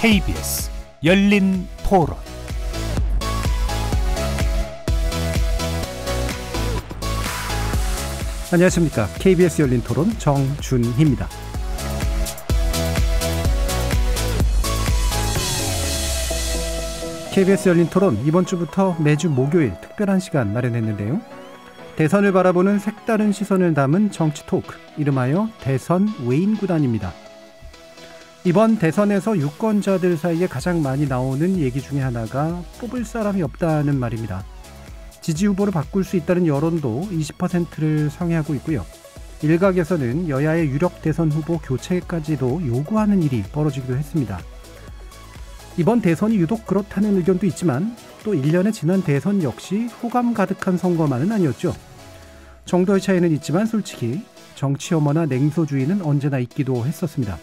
KBS 열린 토론. 안녕하십니까. KBS 열린 토론 정준희입니다. KBS 열린 토론 이번 주부터 매주 목요일 특별한 시간 마련했는데요. 대선을 바라보는 색다른 시선을 담은 정치 토크, 이름하여 대선 외인구단입니다. 이번 대선에서 유권자들 사이에 가장 많이 나오는 얘기 중에 하나가 뽑을 사람이 없다는 말입니다. 지지 후보를 바꿀 수 있다는 여론도 20%를 상회하고 있고요. 일각에서는 여야의 유력 대선 후보 교체까지도 요구하는 일이 벌어지기도 했습니다. 이번 대선이 유독 그렇다는 의견도 있지만 또 1년의 지난 대선 역시 호감 가득한 선거만은 아니었죠. 정도의 차이는 있지만 솔직히 정치 혐오나 냉소주의는 언제나 있기도 했었습니다.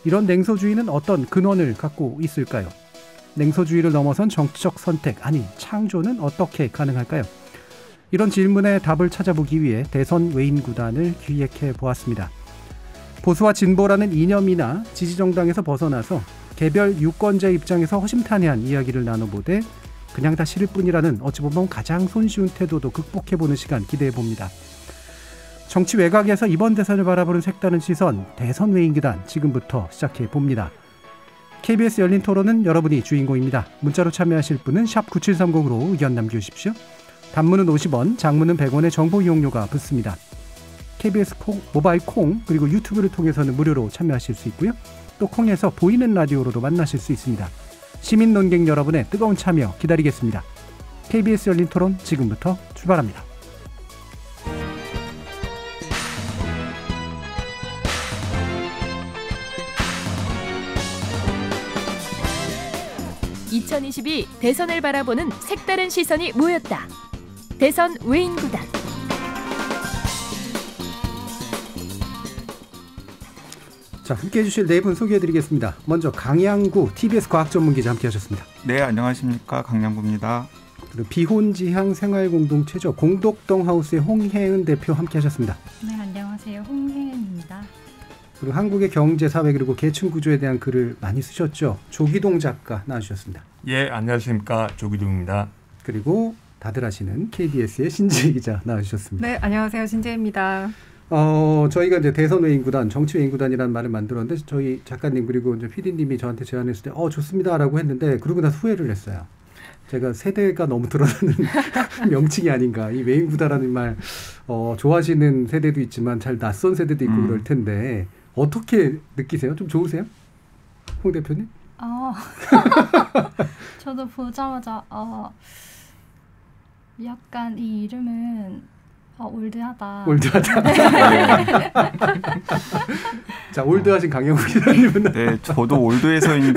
이런 냉소주의는 어떤 근원을 갖고 있을까요? 냉소주의를 넘어선 정치적 선택, 아니 창조는 어떻게 가능할까요? 이런 질문에 답을 찾아보기 위해 대선 외인구단을 기획해 보았습니다. 보수와 진보라는 이념이나 지지정당에서 벗어나서 개별 유권자의 입장에서 허심탄회한 이야기를 나눠보되 그냥 다 싫을 뿐이라는 어찌 보면 가장 손쉬운 태도도 극복해보는 시간 기대해봅니다. 정치 외곽에서 이번 대선을 바라보는 색다른 시선, 대선 외인구단 지금부터 시작해봅니다. KBS 열린 토론은 여러분이 주인공입니다. 문자로 참여하실 분은 샵 9730으로 의견 남겨주십시오. 단문은 50원, 장문은 100원의 정보 이용료가 붙습니다. KBS 모바일 콩 그리고 유튜브를 통해서는 무료로 참여하실 수 있고요. 또 콩에서 보이는 라디오로도 만나실 수 있습니다. 시민 논객 여러분의 뜨거운 참여 기다리겠습니다. KBS 열린 토론 지금부터 출발합니다. (2022) 대선을 바라보는 색다른 시선이 모였다. 대선 외인구단. 자, 함께해 주실 네 분 소개해드리겠습니다. 먼저 강양구 TBS 과학전문기자 함께하셨습니다. 네, 안녕하십니까. 강양구입니다. 그리고 비혼지향 생활공동체죠. 공덕동 하우스의 홍혜은 대표 함께하셨습니다. 네, 안녕하세요. 홍혜은입니다. 그리고 한국의 경제, 사회 그리고 계층 구조에 대한 글을 많이 쓰셨죠. 조기동 작가 나와주셨습니다. 예, 안녕하십니까. 조기동입니다. 그리고 다들 아시는 KBS의 신재희 기자 나와주셨습니다. 네, 안녕하세요. 신재희입니다. 저희가 이제 대선 외인구단, 정치 외인구단이라는 말을 만들었는데 저희 작가님 그리고 이제 PD님이 저한테 제안했을 때 좋습니다라고 했는데 그러고 나서 후회를 했어요. 제가 세대가 너무 드러나는 명칭이 아닌가. 이 외인구단이라는 말 좋아하시는 세대도 있지만 잘 낯선 세대도 있고 그럴 텐데 어떻게 느끼세요? 좀 좋으세요? 홍 대표님? 저도 보자마자 약간 이 이름은 올드하다. 자, 올드하신 강영구 기자님은? 네, 저도 올드해서인지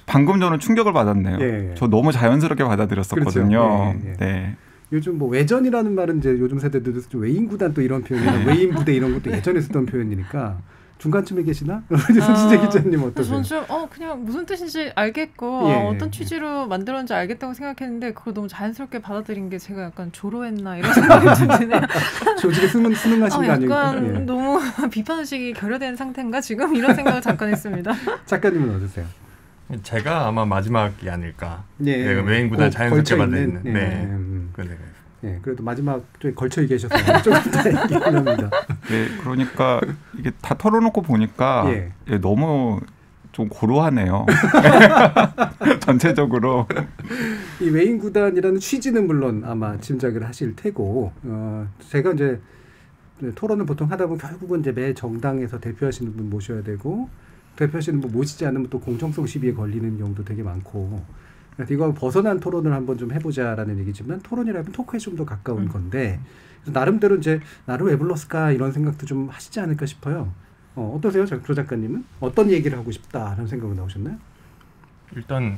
방금 저는 충격을 받았네요. 예. 저 너무 자연스럽게 받아들였었거든요. 그렇죠. 예. 네. 요즘 뭐 외전이라는 말은 이제 요즘 세대들도 좀 외인구단 또 이런 표현이나 외인부대 이런 것도 예전에 쓰던 표현이니까 중간쯤에 계시나? 신재 기자님 어떠세요? 저는 좀 그냥 무슨 뜻인지 알겠고 어떤 취지로 만들었는지 알겠다고 생각했는데 그걸 너무 자연스럽게 받아들인 게 제가 약간 조로했나 이런 생각이 좀 드네요. 조직에 수능하신 거 아니에요? 약간 너무 비판의식이 결여된 상태인가 지금 이런 생각을 잠깐 했습니다. 작가님은 어떠세요? 제가 아마 마지막이 아닐까. 예, 외인구단 자연스럽게 받아들이는. 네. 그런 생각이에요. 네, 그래도 마지막 쪽에 걸쳐 계셔서 좀 이따 얘기합니다. 네, 그러니까 이게 다 털어놓고 보니까 너무 좀 고루하네요. 전체적으로. 이 외인구단이라는 취지는 물론 아마 짐작을 하실 테고 제가 이제 토론을 보통 하다 보면 결국은 이제 매 정당에서 대표하시는 분 모셔야 되고 대표하시는 분 모시지 않으면 또 공정성 시비에 걸리는 경우도 되게 많고 그래서 이거 벗어난 토론을 한번 좀 해보자라는 얘기지만 토론이라면 토크에 좀 더 가까운 건데 나름대로 이제 나를 왜 불렀을까 이런 생각도 좀 하시지 않을까 싶어요. 어떠세요, 조 작가님은? 어떤 얘기를 하고 싶다라는 생각이 나오셨나요? 일단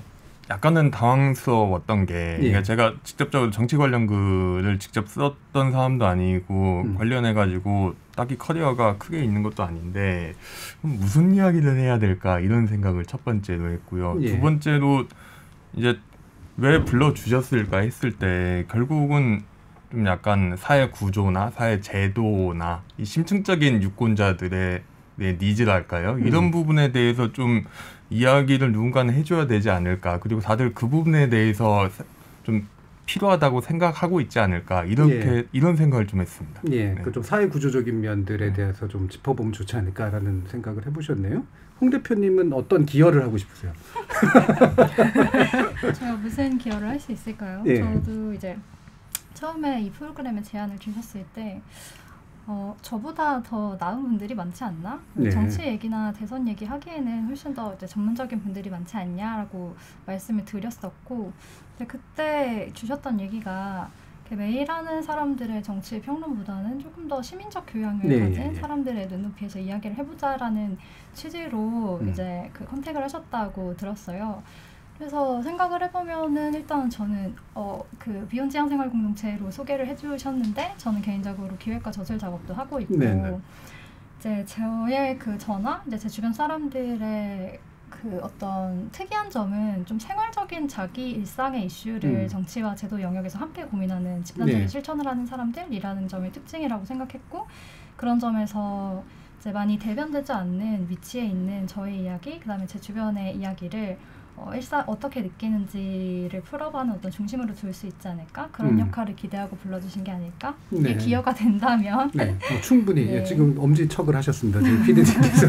약간은 당황스러웠던 게 그러니까 제가 직접적으로 정치 관련 글을 직접 썼던 사람도 아니고 관련해가지고 딱히 커리어가 크게 있는 것도 아닌데 무슨 이야기를 해야 될까 이런 생각을 첫 번째로 했고요. 두 번째로 이제 왜 불러주셨을까 했을 때 결국은 좀 약간 사회 구조나 사회 제도나 이 심층적인 유권자들의 니즈랄까요? 이런 부분에 대해서 좀 이야기를 누군가는 해줘야 되지 않을까. 그리고 다들 그 부분에 대해서 좀 필요하다고 생각하고 있지 않을까. 이런 생각을 좀 했습니다. 예, 네. 그 좀 사회 구조적인 면들에 대해서 좀 짚어보면 좋지 않을까라는 생각을 해보셨네요. 홍 대표님은 어떤 기여를 하고 싶으세요? 제가 무슨 기여를 할 수 있을까요? 예. 저도 이제 처음에 이 프로그램에 제안을 주셨을 때 저보다 더 나은 분들이 많지 않나? 네. 정치 얘기나 대선 얘기 하기에는 훨씬 더 이제 전문적인 분들이 많지 않냐라고 말씀을 드렸었고, 근데 그때 주셨던 얘기가 매일 하는 사람들의 정치 평론보다는 조금 더 시민적 교양을 가진 사람들의 눈높이에서 이야기를 해보자라는 취지로 이제 그 컨택을 하셨다고 들었어요. 그래서 생각을 해보면은 일단 저는 그 비혼 지향생활 공동체로 소개를 해주셨는데 저는 개인적으로 기획과 저술 작업도 하고 있고 이제 저의 그 저나 이제 제 주변 사람들의 그 어떤 특이한 점은 좀 생활적인 자기 일상의 이슈를 정치와 제도 영역에서 함께 고민하는 집단적인 실천을 하는 사람들이라는 점이 특징이라고 생각했고, 그런 점에서 이제 많이 대변되지 않는 위치에 있는 저의 이야기, 그다음에 제 주변의 이야기를 어떻게 느끼는지를 풀어가는 어떤 중심으로 둘 수 있지 않을까? 그런 역할을 기대하고 불러주신 게 아닐까? 이게 기여가 된다면 충분히 지금 엄지척을 하셨습니다. 저희 PD님께서.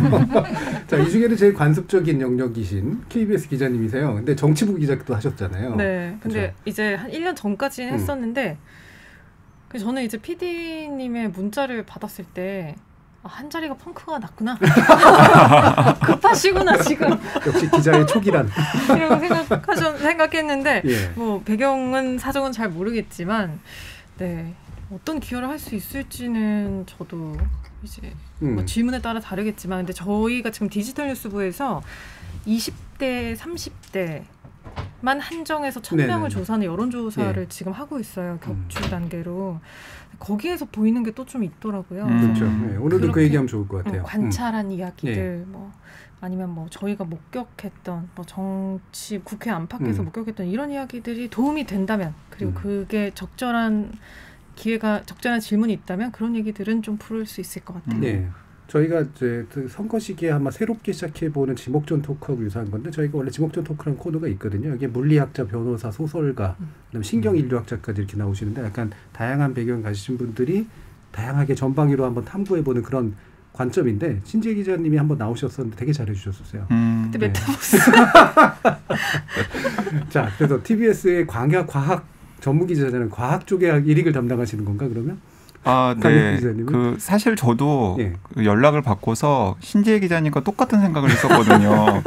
자, 이 중에는 제일 관습적인 영역이신 KBS 기자님이세요. 근데 정치부 기자도 하셨잖아요. 네. 근데 그렇죠? 이제 한 1년 전까지는 했었는데 저는 이제 PD님의 문자를 받았을 때 한 자리가 펑크가 났구나. 급하시구나 지금. 역시 기자의 촉이란. 이라고 생각했는데 뭐 배경은 사정은 잘 모르겠지만 어떤 기여를 할 수 있을지는 저도 이제 뭐 질문에 따라 다르겠지만, 근데 저희가 지금 디지털 뉴스부에서 20대, 30대만 한정해서 1000명을 조사하는 여론조사를 지금 하고 있어요. 격주 단계로. 거기에서 보이는 게 또 좀 있더라고요. 그렇죠. 오늘도 그 얘기하면 좋을 것 같아요. 관찰한 이야기들, 뭐 아니면 뭐 저희가 목격했던 뭐 정치 국회 안팎에서 목격했던 이런 이야기들이 도움이 된다면, 그리고 그게 적절한 기회가, 적절한 질문이 있다면 그런 얘기들은 좀 풀을 수 있을 것 같아요. 네. 저희가 이제 선거 시기에 아마 새롭게 시작해보는 지목전 토크하고 유사한 건데, 저희가 원래 지목전 토크라는 코너가 있거든요. 이게 물리학자, 변호사, 소설가, 그다음에 신경인류학자까지 이렇게 나오시는데, 약간 다양한 배경 가지신 분들이 다양하게 전방위로 한번 탐구해보는 그런 관점인데, 신재 기자님이 한번 나오셨었는데 되게 잘해주셨었어요. 그때 메타버스. 자, 그래서 TBS의 과학 전문 기자잖아요. 과학 쪽에 일익을 담당하시는 건가 그러면? 네. 그 사실 저도 연락을 받고서 신지혜 기자님과 똑같은 생각을 했었거든요.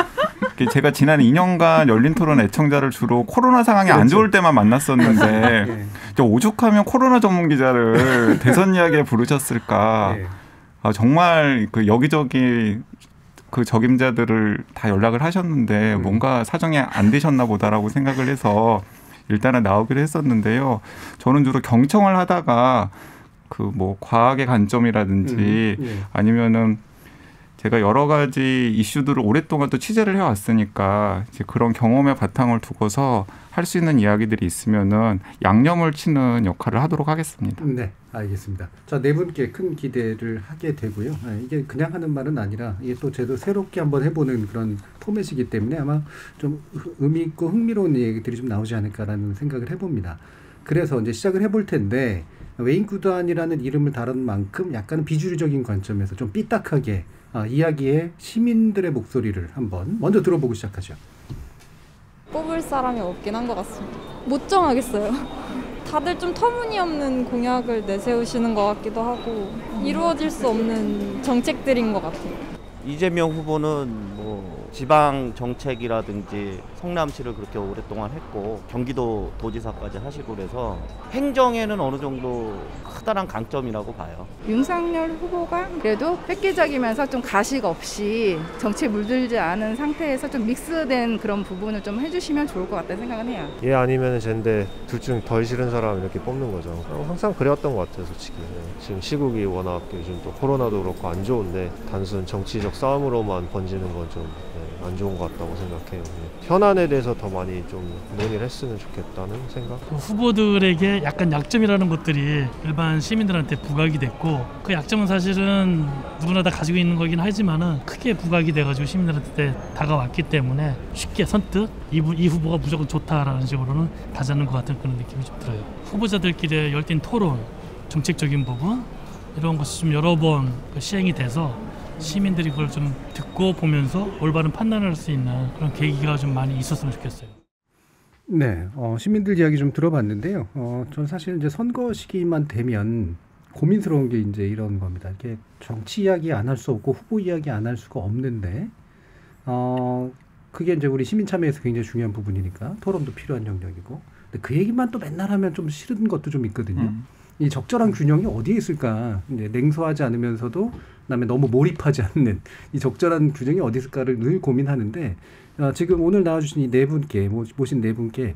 제가 지난 2년간 열린 토론 애청자를 주로 코로나 상황이 안 좋을 때만 만났었는데 오죽하면 코로나 전문 기자를 대선 이야기에 부르셨을까. 정말 그 여기저기 그 적임자들을 다 연락을 하셨는데 뭔가 사정이 안 되셨나 보다라고 생각을 해서 일단은 나오기로 했었는데요. 저는 주로 경청을 하다가 그 뭐 과학의 관점이라든지 아니면은 제가 여러 가지 이슈들을 오랫동안 또 취재를 해왔으니까 이제 그런 경험의 바탕을 두고서 할 수 있는 이야기들이 있으면은 양념을 치는 역할을 하도록 하겠습니다. 네, 알겠습니다. 자, 네 분께 큰 기대를 하게 되고요. 이게 그냥 하는 말은 아니라 이게 또 저도 새롭게 한번 해보는 그런 포맷이기 때문에 아마 좀 의미 있고 흥미로운 얘기들이 좀 나오지 않을까라는 생각을 해봅니다. 그래서 이제 시작을 해볼 텐데, 웨인 구단이라는 이름을 다룬 만큼 약간 비주류적인 관점에서 좀 삐딱하게 이야기의 시민들의 목소리를 한번 먼저 들어보고 시작하죠. 뽑을 사람이 없긴 한 것 같습니다. 못 정하겠어요. 다들 좀 터무니없는 공약을 내세우시는 것 같기도 하고 이루어질 수 없는 정책들인 것 같아요. 이재명 후보는 뭐 지방 정책이라든지 성남시를 그렇게 오랫동안 했고 경기도 도지사까지 하시고 그래서 행정에는 어느 정도 커다란 강점이라고 봐요. 윤석열 후보가 그래도 획기적이면서 좀 가식 없이 정치에 물들지 않은 상태에서 좀 믹스된 그런 부분을 좀 해주시면 좋을 것 같다는 생각은 해요. 얘 아니면 쟤인데 둘 중 덜 싫은 사람 이렇게 뽑는 거죠. 항상 그랬던 것 같아요, 솔직히. 지금 시국이 워낙 요즘 또 코로나도 그렇고 안 좋은데 단순 정치적 싸움으로만 번지는 건 좀 안 좋은 것 같다고 생각해요. 현안에 대해서 더 많이 좀 논의를 했으면 좋겠다는 생각. 후보들에게 약간 약점이라는 것들이 일반 시민들한테 부각이 됐고 그 약점은 사실은 누구나 다 가지고 있는 거긴 하지만은 크게 부각이 돼가지고 시민들한테 다가왔기 때문에 쉽게 선뜻 이 후보가 무조건 좋다라는 식으로는 가지 않는 것 같은 그런 느낌이 좀 들어요. 후보자들끼리의 열띤 토론, 정책적인 부분 이런 것이 좀 여러 번 시행이 돼서 시민들이 그걸 좀 듣고 보면서 올바른 판단을 할 수 있는 그런 계기가 좀 많이 있었으면 좋겠어요. 네, 시민들 이야기 좀 들어봤는데요. 전 사실 이제 선거 시기만 되면 고민스러운 게 이제 이런 겁니다. 이렇게 정치 이야기 안 할 수 없고 후보 이야기 안 할 수가 없는데, 그게 이제 우리 시민 참여에서 굉장히 중요한 부분이니까 토론도 필요한 영역이고, 근데 그 얘기만 또 맨날 하면 좀 싫은 것도 좀 있거든요. 이 적절한 균형이 어디에 있을까? 이제 냉소하지 않으면서도 그다음에 너무 몰입하지 않는 이 적절한 균형이 어디 있을까를 늘 고민하는데 지금 오늘 나와주신 이 네 분께 모신 네 분께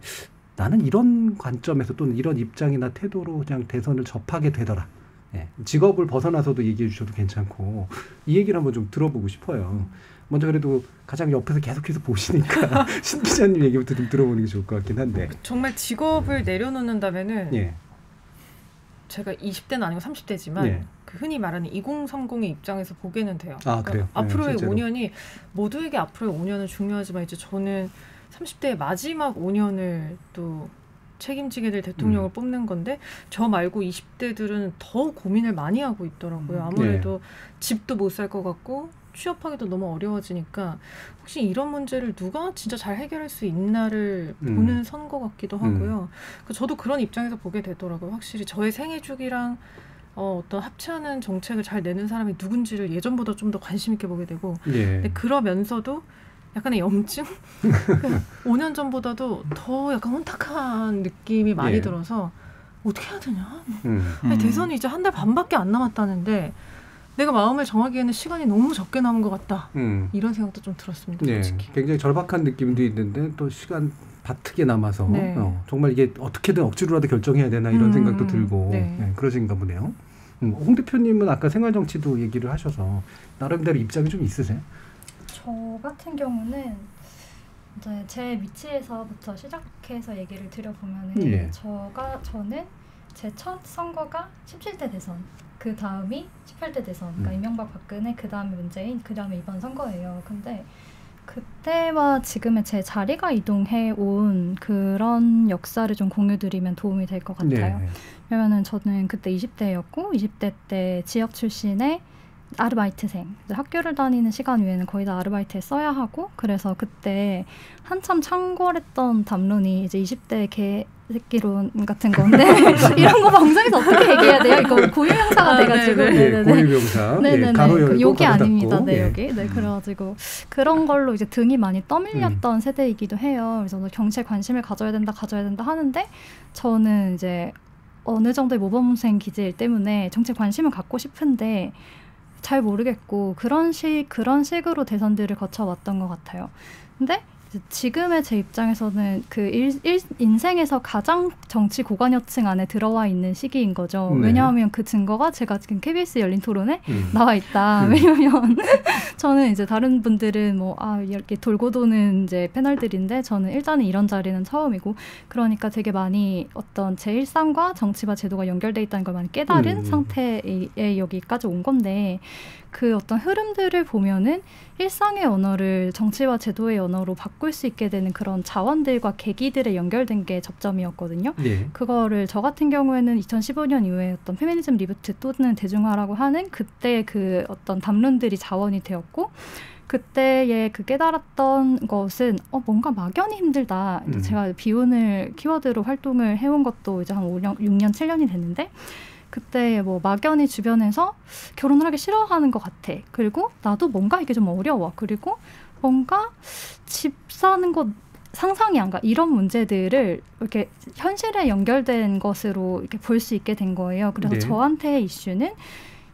나는 이런 관점에서 또는 이런 입장이나 태도로 그냥 대선을 접하게 되더라. 예, 직업을 벗어나서도 얘기해 주셔도 괜찮고 이 얘기를 한번 좀 들어보고 싶어요. 먼저 그래도 가장 옆에서 계속해서 보시니까 신 기자님 얘기부터 좀 들어보는 게 좋을 것 같긴 한데. 정말 직업을 내려놓는다면은 예. 제가 20대는 아니고 30대지만 예. 그 흔히 말하는 2030의 입장에서 보게는 돼요. 아, 그러니까 그래요? 앞으로의 실제로. 5년이 모두에게 앞으로의 5년은 중요하지만 이제 저는 30대의 마지막 5년을 또 책임지게 될 대통령을 뽑는 건데 저 말고 20대들은 더 고민을 많이 하고 있더라고요. 아무래도 집도 못 살 것 같고 취업하기도 너무 어려워지니까 혹시 이런 문제를 누가 진짜 잘 해결할 수 있나를 보는 선거 같기도 하고요. 저도 그런 입장에서 보게 되더라고요. 확실히 저의 생애 주기랑 어떤 합치하는 정책을 잘 내는 사람이 누군지를 예전보다 좀 더 관심 있게 보게 되고 근데 그러면서도 약간의 염증? 5년 전보다도 더 약간 혼탁한 느낌이 많이 들어서 어떻게 해야 되냐? 대선이 이제 한 달 반밖에 안 남았다는데 내가 마음을 정하기에는 시간이 너무 적게 남은 것 같다. 이런 생각도 좀 들었습니다. 솔직히. 굉장히 절박한 느낌도 있는데 또 시간 바트게 남아서 정말 이게 어떻게든 억지로라도 결정해야 되나 이런 생각도 들고 그러신가 보네요. 홍 대표님은 아까 생활정치도 얘기를 하셔서 나름대로 입장이 좀 있으세요? 저 같은 경우는 이제 제 위치에서부터 시작해서 얘기를 드려보면은 저는 제 첫 선거가 17대 대선, 그 다음이 18대 대선, 그러니까 이명박 박근혜, 그 다음에 문재인, 그 다음에 이번 선거예요. 근데 그때와 지금의 제 자리가 이동해 온 그런 역사를 좀 공유드리면 도움이 될 것 같아요. 왜냐면은 저는 그때 20대였고 20대 때 지역 출신의 아르바이트생, 학교를 다니는 시간 외에는 거의 다 아르바이트에 써야 하고 그래서 그때 한참 창궐했던 담론이 이제 20대 개새끼론 같은 건데 이런 거 방송에서 어떻게 얘기해야 돼요? 이거 고유명사가 돼가지고 고유명사 네네네 욕이 아닙니다. 여기 그래가지고 그런 걸로 이제 등이 많이 떠밀렸던 세대이기도 해요. 그래서 경제에 관심을 가져야 된다 하는데 저는 이제 어느 정도의 모범생 기질 때문에 정치에 관심을 갖고 싶은데 잘 모르겠고 그런 식으로 대선들을 거쳐왔던 것 같아요. 근데 지금의 제 입장에서는 그 인생에서 가장 정치 고관여층 안에 들어와 있는 시기인 거죠. 왜냐하면 그 증거가 제가 지금 KBS 열린 토론에 나와 있다. 왜냐하면 저는 이제 다른 분들은 이렇게 돌고 도는 이제 패널들인데 저는 일단은 이런 자리는 처음이고 그러니까 되게 많이 어떤 제 일상과 정치와 제도가 연결돼 있다는 걸 많이 깨달은 상태에 여기까지 온 건데 그 어떤 흐름들을 보면은 일상의 언어를 정치와 제도의 언어로 바꿀 수 있게 되는 그런 자원들과 계기들에 연결된 게 접점이었거든요. 그거를 저 같은 경우에는 2015년 이후에 어떤 페미니즘 리부트 또는 대중화라고 하는 그때 그 어떤 담론들이 자원이 되었고 그때의 그 깨달았던 것은 뭔가 막연히 힘들다. 제가 비운을 키워드로 활동을 해온 것도 이제 한 6년, 7년이 됐는데 그때 막연히 주변에서 결혼을 하기 싫어하는 것 같아. 그리고 나도 뭔가 이게 좀 어려워. 그리고 뭔가 집 사는 것 상상이 안 가. 이런 문제들을 이렇게 현실에 연결된 것으로 이렇게 볼 수 있게 된 거예요. 그래서 저한테의 이슈는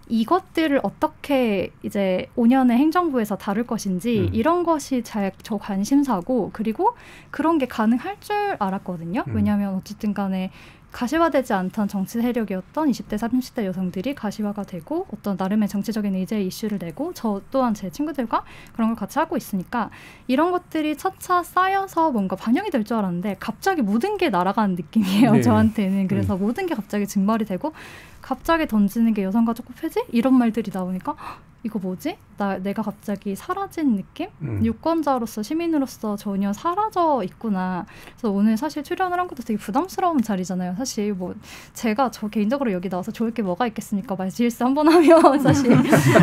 이것들을 어떻게 이제 5년의 행정부에서 다룰 것인지 이런 것이 저 관심사고 그리고 그런 게 가능할 줄 알았거든요. 왜냐하면 어쨌든 간에 가시화되지 않던 정치 세력이었던 20대, 30대 여성들이 가시화가 되고 어떤 나름의 정치적인 의제의 이슈를 내고 저 또한 제 친구들과 그런 걸 같이 하고 있으니까 이런 것들이 차차 쌓여서 뭔가 반영이 될 줄 알았는데 갑자기 모든 게 날아가는 느낌이에요. 네. 저한테는. 그래서 모든 게 갑자기 증발이 되고 갑자기 던지는 게 여성가족부 폐지? 이런 말들이 나오니까 이거 뭐지? 내가 갑자기 사라진 느낌? 유권자로서 시민으로서 전혀 사라져 있구나. 그래서 오늘 사실 출연을 한 것도 되게 부담스러운 자리잖아요. 사실 뭐 제가 저 개인적으로 여기 나와서 좋을 게 뭐가 있겠습니까? 말실수 한번 하면 사실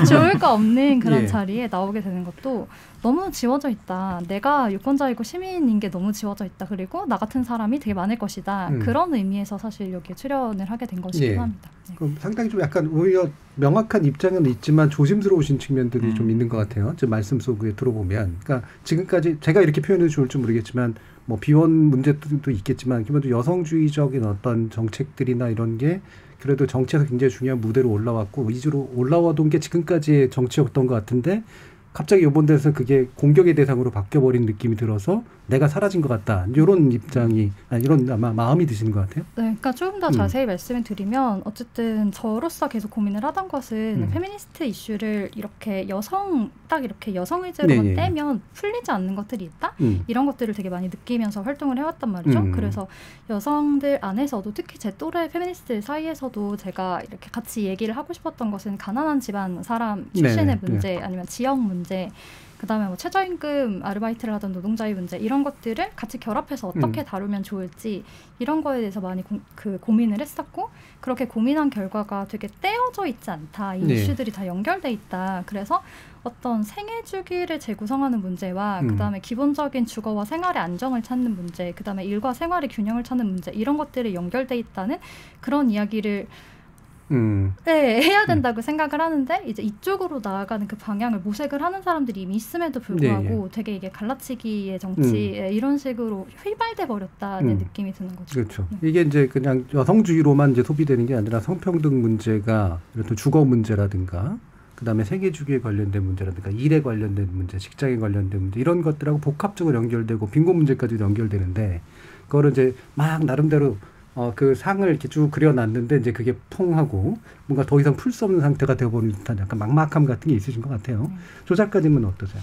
좋을 거 없는 그런 자리에 나오게 되는 것도 너무 지워져 있다. 내가 유권자이고 시민인 게 너무 지워져 있다. 그리고 나 같은 사람이 되게 많을 것이다. 그런 의미에서 사실 여기에 출연을 하게 된 것이기도 합니다. 네. 그럼 상당히 좀 약간 오히려 명확한 입장은 있지만 조심스러우신 측면들이 좀 있는 것 같아요. 제 말씀 속에 들어보면. 그러니까 지금까지 제가 이렇게 표현해도 좋을지 모르겠지만 뭐 비원 문제도 있겠지만 기본적으로 여성주의적인 어떤 정책들이나 이런 게 그래도 정치에서 굉장히 중요한 무대로 올라왔고 위주로 올라와둔 게 지금까지의 정치였던 것 같은데 갑자기 이번 데서 그게 공격의 대상으로 바뀌어버린 느낌이 들어서 내가 사라진 것 같다. 이런 입장이, 이런 아마 마음이 드시는 것 같아요. 네, 그러니까 조금 더 자세히 말씀을 드리면 어쨌든 저로서 계속 고민을 하던 것은 페미니스트 이슈를 이렇게 딱 이렇게 여성 의제로만 떼면 풀리지 않는 것들이 있다? 이런 것들을 되게 많이 느끼면서 활동을 해왔단 말이죠. 그래서 여성들 안에서도 특히 제 또래 페미니스트 사이에서도 제가 이렇게 같이 얘기를 하고 싶었던 것은 가난한 집안 사람 출신의 문제 아니면 지역 문제 그다음에 뭐 최저임금 아르바이트를 하던 노동자의 문제 이런 것들을 같이 결합해서 어떻게 다루면 좋을지 이런 거에 대해서 많이 고민을 했었고 그렇게 고민한 결과가 되게 떼어져 있지 않다. 이 이슈들이 다 연결돼 있다. 그래서 어떤 생애 주기를 재구성하는 문제와 그다음에 기본적인 주거와 생활의 안정을 찾는 문제 그다음에 일과 생활의 균형을 찾는 문제 이런 것들이 연결돼 있다는 그런 이야기를 네, 해야 된다고 생각을 하는데 이제 이쪽으로 나아가는 그 방향을 모색을 하는 사람들이 이미 있음에도 불구하고 되게 이게 갈라치기의 정치 이런 식으로 휘발돼 버렸다는 느낌이 드는 거죠. 그렇죠. 이게 이제 그냥 여성주의로만 이제 소비되는 게 아니라 성평등 문제가 이런 주거 문제라든가 그다음에 생애 주기에 관련된 문제라든가 일에 관련된 문제, 직장에 관련된 문제 이런 것들하고 복합적으로 연결되고 빈곤 문제까지도 연결되는데 그거를 이제 막 나름대로 그 상을 이렇게 쭉 그려놨는데 이제 그게 통하고 뭔가 더 이상 풀 수 없는 상태가 되어버린 듯한 약간 막막함 같은 게 있으신 것 같아요. 조 작가님은 어떠세요?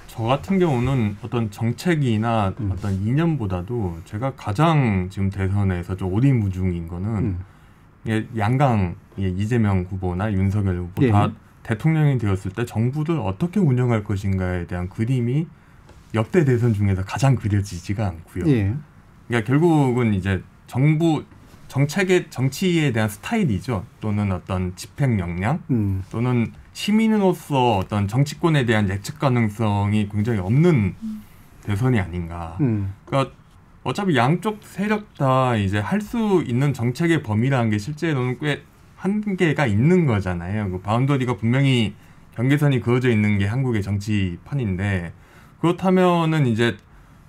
저 같은 경우는 어떤 정책이나 어떤 이념보다도 제가 가장 지금 대선에서 좀 오리무중인 거는 양강 이재명 후보나 윤석열 후보 다 대통령이 되었을 때 정부를 어떻게 운영할 것인가에 대한 그림이 역대 대선 중에서 가장 그려지지가 않고요. 그러니까 결국은 이제 정부 정치에 대한 스타일이죠. 또는 어떤 집행 역량 또는 시민으로서 어떤 정치권에 대한 예측 가능성이 굉장히 없는 대선이 아닌가. 그러니까 어차피 양쪽 세력 다 이제 할 수 있는 정책의 범위라는 게 실제로는 꽤 한계가 있는 거잖아요. 그 바운더리가 분명히 경계선이 그어져 있는 게 한국의 정치판인데 그렇다면은 이제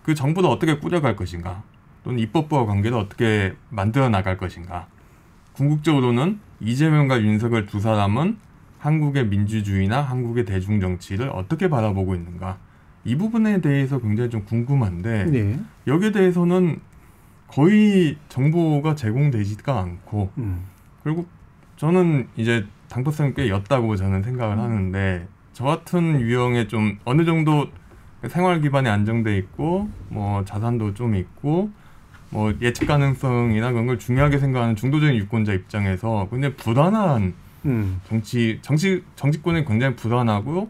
그 정부를 어떻게 꾸려갈 것인가. 또는 입법부와 관계를 어떻게 만들어 나갈 것인가. 궁극적으로는 이재명과 윤석열 두 사람은 한국의 민주주의나 한국의 대중정치를 어떻게 바라보고 있는가. 이 부분에 대해서 굉장히 좀 궁금한데 여기에 대해서는 거의 정보가 제공되지가 않고 결국 저는 이제 당도성이 꽤 였다고 저는 생각을 하는데 저 같은 유형의 좀 어느 정도 생활 기반이 안정돼 있고 뭐 자산도 좀 있고 뭐 예측 가능성이나 그런 걸 중요하게 생각하는 중도적인 유권자 입장에서 굉장히 불안한 정치권이 굉장히 불안하고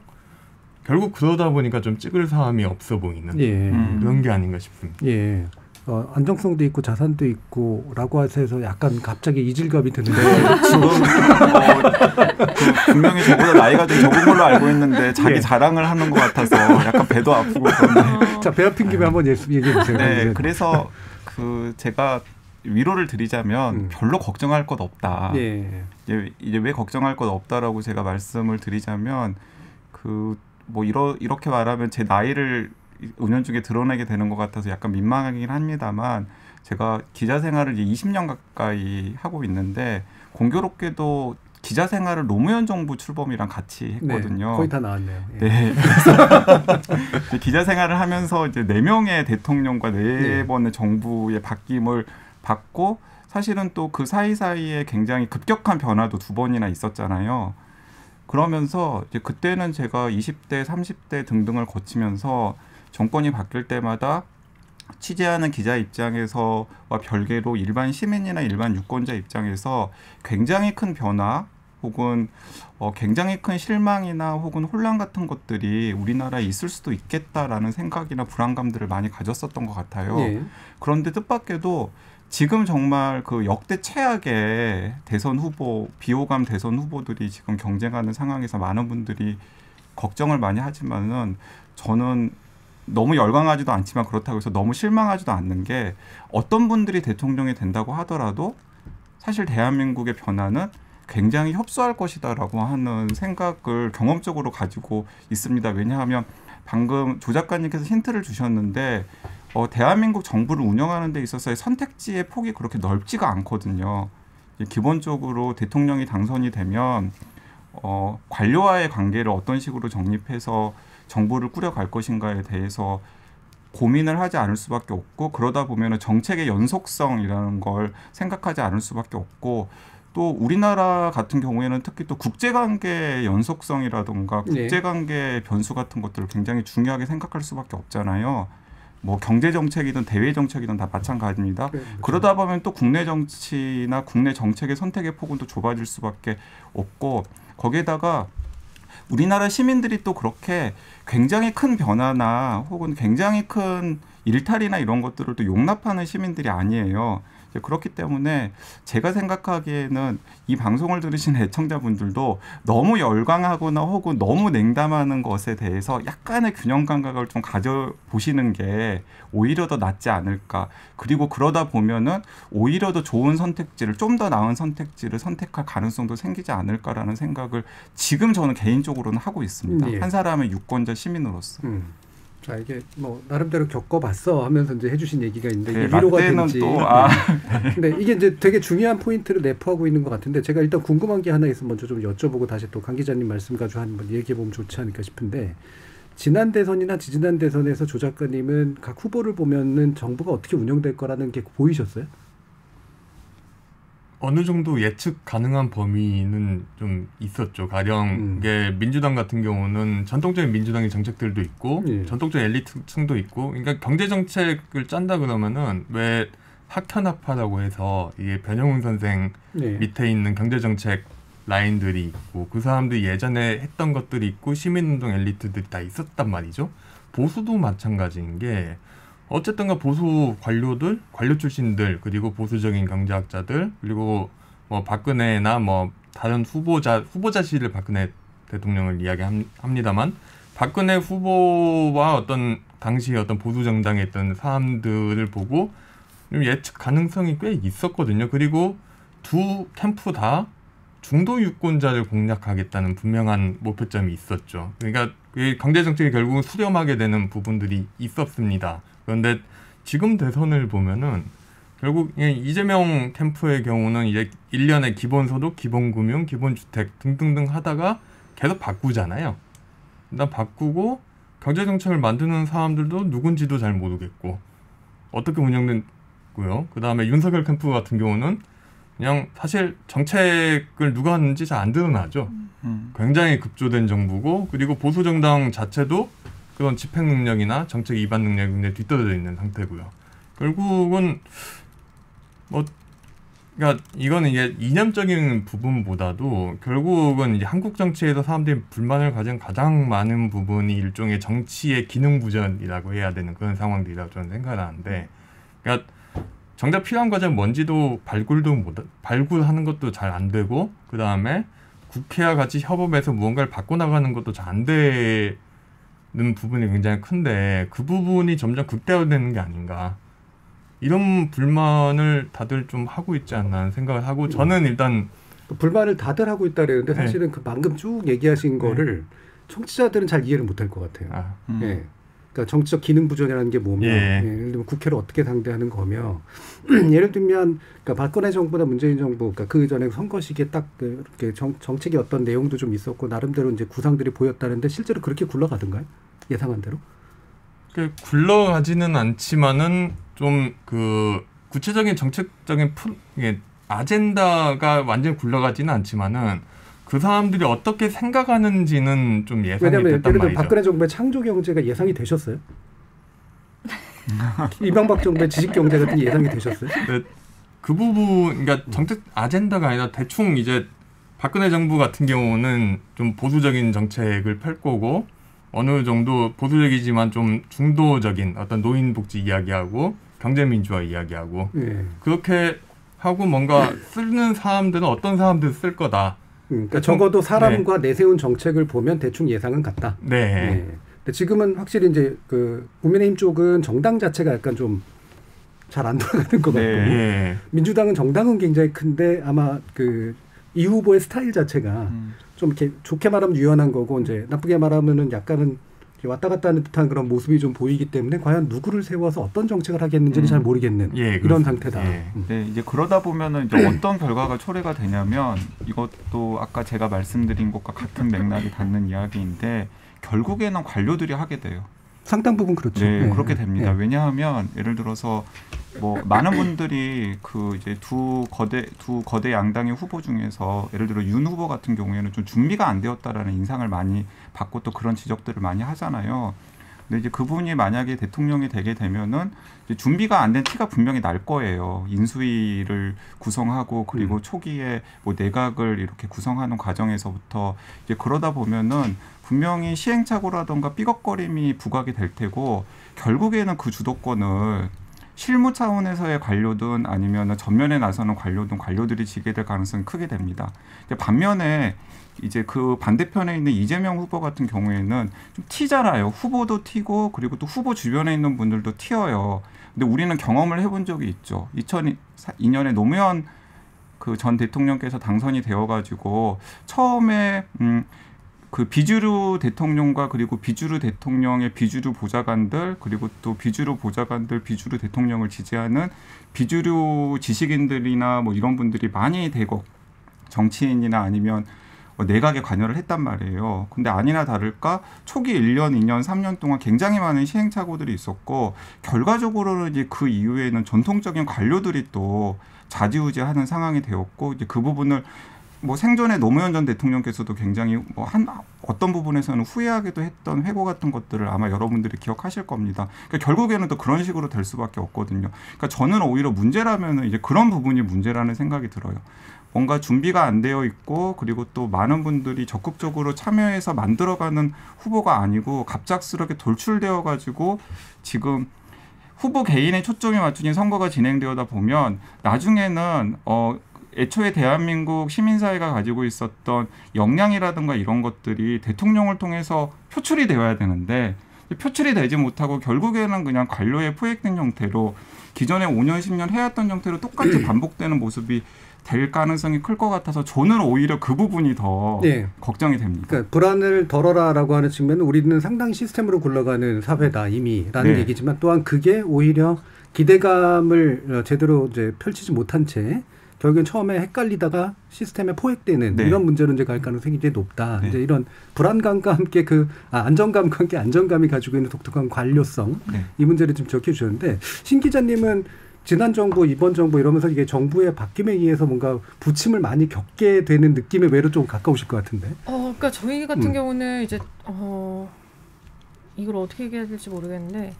결국 그러다 보니까 좀 찍을 사람이 없어 보이는 그런 게 아닌가 싶습니다. 안정성도 있고 자산도 있고라고 해서 약간 갑자기 이질감이 드는데 지금 분명히 저보다 나이가 좀 적은 걸로 알고 있는데 자기 자랑을 하는 것 같아서 약간 배도 아프고 그런데 자, 배 아픈 김에 한번 얘기해 주세요. 네, 그래서 제가 위로를 드리자면 별로 걱정할 것 없다. 이제 왜 걱정할 것 없다라고 제가 말씀을 드리자면 뭐 이렇게 말하면 제 나이를 은연중에 드러내게 되는 것 같아서 약간 민망하긴 합니다만 제가 기자 생활을 이제 20년 가까이 하고 있는데 공교롭게도 기자 생활을 노무현 정부 출범이랑 같이 했거든요. 거의 다 나왔네요. 네. 기자 생활을 하면서 이제 4명의 대통령과 4번의 정부의 바뀜을 받고 사실은 또 그 사이사이에 굉장히 급격한 변화도 2번이나 있었잖아요. 그러면서 이제 그때는 제가 20대, 30대 등등을 거치면서 정권이 바뀔 때마다 취재하는 기자 입장에서와 별개로 일반 시민이나 일반 유권자 입장에서 굉장히 큰 변화 혹은 굉장히 큰 실망이나 혹은 혼란 같은 것들이 우리나라에 있을 수도 있겠다라는 생각이나 불안감들을 많이 가졌었던 것 같아요. 네. 그런데 뜻밖에도 지금 정말 그 역대 최악의 대선 후보, 비호감 대선 후보들이 지금 경쟁하는 상황에서 많은 분들이 걱정을 많이 하지만은 저는 너무 열광하지도 않지만 그렇다고 해서 너무 실망하지도 않는 게 어떤 분들이 대통령이 된다고 하더라도 사실 대한민국의 변화는 굉장히 협소할 것이다라고 하는 생각을 경험적으로 가지고 있습니다. 왜냐하면 방금 조 작가님께서 힌트를 주셨는데 대한민국 정부를 운영하는 데 있어서의 선택지의 폭이 그렇게 넓지가 않거든요. 기본적으로 대통령이 당선이 되면 관료와의 관계를 어떤 식으로 정립해서 정부를 꾸려갈 것인가에 대해서 고민을 하지 않을 수밖에 없고 그러다 보면 정책의 연속성이라는 걸 생각하지 않을 수밖에 없고 또 우리나라 같은 경우에는 특히 또 국제관계의 연속성이라든가 국제관계의 변수 같은 것들을 굉장히 중요하게 생각할 수밖에 없잖아요. 뭐 경제정책이든 대외정책이든 다 마찬가지입니다. 그렇죠. 그러다 보면 또 국내 정치나 국내 정책의 선택의 폭은 또 좁아질 수밖에 없고 거기에다가 우리나라 시민들이 또 그렇게 굉장히 큰 변화나 혹은 굉장히 큰 일탈이나 이런 것들을 또 용납하는 시민들이 아니에요. 그렇기 때문에 제가 생각하기에는 이 방송을 들으시는 애청자분들도 너무 열광하거나 혹은 너무 냉담하는 것에 대해서 약간의 균형 감각을 좀 가져보시는 게 오히려 더 낫지 않을까. 그리고 그러다 보면은 오히려 더 좋은 선택지를 좀 더 나은 선택지를 선택할 가능성도 생기지 않을까라는 생각을 지금 저는 개인적으로는 하고 있습니다. 한 사람의 유권자 시민으로서. 자, 이게 뭐 나름대로 겪어봤어 하면서 이제 해주신 얘기가 있는데 이게 위로가 된지. 근데 이게 이제 되게 중요한 포인트를 내포하고 있는 것 같은데 제가 일단 궁금한 게 하나 있으면 먼저 좀 여쭤보고 다시 또 강 기자님 말씀 가지고 한번 얘기해 보면 좋지 않을까 싶은데 지난 대선이나 지지난 대선에서 조 작가님은 각 후보를 보면은 정부가 어떻게 운영될 거라는 게 보이셨어요? 어느 정도 예측 가능한 범위는 좀 있었죠. 가령 이게 민주당 같은 경우는 전통적인 민주당의 정책들도 있고 전통적인 엘리트층도 있고 그러니까 경제 정책을 짠다 그러면은 왜 학현학파라고 해서 이게 변형훈 선생 밑에 있는 경제 정책 라인들이 있고 그 사람들이 예전에 했던 것들이 있고 시민운동 엘리트들이 다 있었단 말이죠. 보수도 마찬가지인 게 어쨌든가 보수 관료들, 관료 출신들 그리고 보수적인 경제학자들 그리고 뭐 박근혜나 뭐 다른 후보자실을 박근혜 대통령을 이야기합니다만 박근혜 후보와 어떤 당시 어떤 보수 정당에 있던 사람들을 보고 예측 가능성이 꽤 있었거든요. 그리고 두 캠프 다 중도 유권자를 공략하겠다는 분명한 목표점이 있었죠. 그러니까 경제 정책이 결국은 수렴하게 되는 부분들이 있었습니다. 그런데 지금 대선을 보면은 결국 이재명 캠프의 경우는 이제 1년에 기본소득, 기본금융, 기본주택 등등등 하다가 계속 바꾸잖아요. 일단 바꾸고 경제정책을 만드는 사람들도 누군지도 잘 모르겠고 어떻게 운영된고요. 그다음에 윤석열 캠프 같은 경우는 그냥 사실 정책을 누가 하는지 잘 안 드러나죠. 굉장히 급조된 정부고 그리고 보수 정당 자체도 그런 집행 능력이나 정책 위반 능력에 뒤떨어져 있는 상태고요. 결국은 뭐 그러니까 이거는 이게 이념적인 부분보다도 결국은 이제 한국 정치에서 사람들이 불만을 가진 가장 많은 부분이 일종의 정치의 기능 부전이라고 해야 되는 그런 상황들이라고 저는 생각하는데, 그러니까 정작 필요한 과제는 뭔지도 발굴하는 것도 잘 안 되고, 그 다음에 국회와 같이 협업해서 무언가를 바꿔나가는 것도 잘 안 되는 부분이 굉장히 큰데, 그 부분이 점점 극대화되는 게 아닌가. 이런 불만을 다들 좀 하고 있지 않나 하는 생각을 하고, 저는 일단 불만을 다들 하고 있다 그러는데 사실은 그 방금 쭉 얘기하신 거를 청취자들은 잘 이해를 못할 것 같아요. 예. 그러니까 정치적 기능 부전이라는 게 뭐며, 예를 들면 국회를 어떻게 상대하는 거며, 예를 들면 그러니까 박근혜 정부나 문재인 정부, 그러니까 그 전에 선거 시기에 딱 그렇게 정책의 어떤 내용도 좀 있었고 나름대로 이제 구상들이 보였다는데 실제로 그렇게 굴러가던가요? 예상한 대로? 굴러가지는 않지만은 좀 그 구체적인 정책적인 아젠다가 완전히 굴러가지는 않지만은 그 사람들이 어떻게 생각하는지는 좀 예상이 됐단 말이죠. 예를 들어 박근혜 정부의 창조 경제가 예상이 되셨어요? 이명박 정부의 지식 경제 같은 게 예상이 되셨어요? 네, 그 부분, 그러니까 정책 아젠다가 아니라 대충 이제 박근혜 정부 같은 경우는 좀 보수적인 정책을 펼 거고 어느 정도 보수적이지만 좀 중도적인 어떤 노인복지 이야기하고 경제민주화 이야기하고 그렇게 하고 뭔가 쓰는 사람들은 어떤 사람들 쓸 거다. 그러니까 적어도 사람과 내세운 정책을 보면 대충 예상은 같다. 네. 근데 지금은 확실히 이제 그 국민의힘 쪽은 정당 자체가 약간 좀 잘 안 돌아가는 것 같고 민주당은 정당은 굉장히 큰데 아마 그 이 후보의 스타일 자체가 좀 이렇게 좋게 말하면 유연한 거고 이제 나쁘게 말하면은 약간은 왔다 갔다 하는 듯한 그런 모습이 좀 보이기 때문에 과연 누구를 세워서 어떤 정책을 하겠는지는 잘 모르겠는 이런 상태다. 네, 이제 그러다 보면은 이제 어떤 결과가 초래가 되냐면 이것도 아까 제가 말씀드린 것과 같은 맥락이 닿는 이야기인데 결국에는 관료들이 하게 돼요. 상당 부분 그렇죠. 네, 그렇게 됩니다. 왜냐하면 예를 들어서 뭐 많은 분들이 그 이제 두 거대 양당의 후보 중에서 예를 들어 윤 후보 같은 경우에는 좀 준비가 안 되었다라는 인상을 많이 받고 또 그런 지적들을 많이 하잖아요. 근데 이제 그분이 만약에 대통령이 되게 되면은 이제 준비가 안 된 티가 분명히 날 거예요. 인수위를 구성하고 그리고 초기에 뭐 내각을 이렇게 구성하는 과정에서부터 이제 그러다 보면은 분명히 시행착오라던가 삐걱거림이 부각이 될 테고 결국에는 그 주도권을 실무 차원에서의 관료든 아니면 전면에 나서는 관료들이 지게 될 가능성이 크게 됩니다. 반면에 이제 그 반대편에 있는 이재명 후보 같은 경우에는 좀 튀잖아요. 후보도 튀고 그리고 또 후보 주변에 있는 분들도 튀어요. 근데 우리는 경험을 해본 적이 있죠. 2002년에 노무현 그 전 대통령께서 당선이 되어가지고 처음에 그 비주류 대통령과 그리고 비주류 대통령의 비주류 보좌관들 그리고 또 비주류 보좌관들 비주류 대통령을 지지하는 비주류 지식인들이나 뭐 이런 분들이 많이 되고 정치인이나 아니면 내각에 관여를 했단 말이에요. 근데 아니나 다를까 초기 1년, 2년, 3년 동안 굉장히 많은 시행착오들이 있었고 결과적으로는 이제 그 이후에는 전통적인 관료들이 또 좌지우지하는 상황이 되었고 이제 그 부분을 뭐 생전에 노무현 전 대통령께서도 굉장히 뭐 어떤 부분에서는 후회하기도 했던 회고 같은 것들을 아마 여러분들이 기억하실 겁니다. 그러니까 결국에는 또 그런 식으로 될 수밖에 없거든요. 그러니까 저는 오히려 문제라면은 이제 그런 부분이 문제라는 생각이 들어요. 뭔가 준비가 안 되어 있고 그리고 또 많은 분들이 적극적으로 참여해서 만들어가는 후보가 아니고 갑작스럽게 돌출되어 가지고 지금 후보 개인의 초점이 맞춰진 선거가 진행되다 보면 나중에는 애초에 대한민국 시민사회가 가지고 있었던 역량이라든가 이런 것들이 대통령을 통해서 표출이 되어야 되는데 표출이 되지 못하고 결국에는 그냥 관료에 포획된 형태로 기존에 5년, 10년 해왔던 형태로 똑같이 반복되는 모습이 될 가능성이 클 것 같아서 저는 오히려 그 부분이 더 걱정이 됩니다. 그러니까 불안을 덜어라라고 하는 측면은 우리는 상당히 시스템으로 굴러가는 사회다 이미라는 얘기지만 또한 그게 오히려 기대감을 제대로 이제 펼치지 못한 채 결국엔 처음에 헷갈리다가 시스템에 포획되는 이런 문제로 이제 갈 가능성이 굉장히 높다. 이제 이런 불안감과 함께 안정감과 함께 안정감이 가지고 있는 독특한 관료성 이 문제를 좀 지적해 주셨는데 신 기자님은 지난 정부, 이번 정부 이러면서 이게 정부의 바뀜에 의해서 뭔가 부침을 많이 겪게 되는 느낌에 외로 좀 가까우실 것 같은데. 그러니까 저희 같은 경우는 이제 이걸 어떻게 얘기해야 될지 모르겠는데.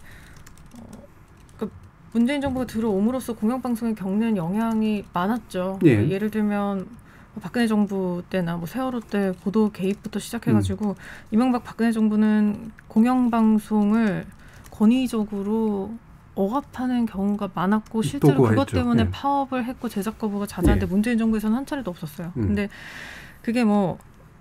문재인 정부가 들어옴으로써 공영방송에 겪는 영향이 많았죠. 예를 들면 박근혜 정부 때나 뭐 세월호 때 보도 개입부터 시작해가지고 이명박 박근혜 정부는 공영방송을 권위적으로 억압하는 경우가 많았고 실제로 그것 때문에 파업을 했고 제작 거부가 잦았는데 문재인 정부에서는 한 차례도 없었어요. 근데 그게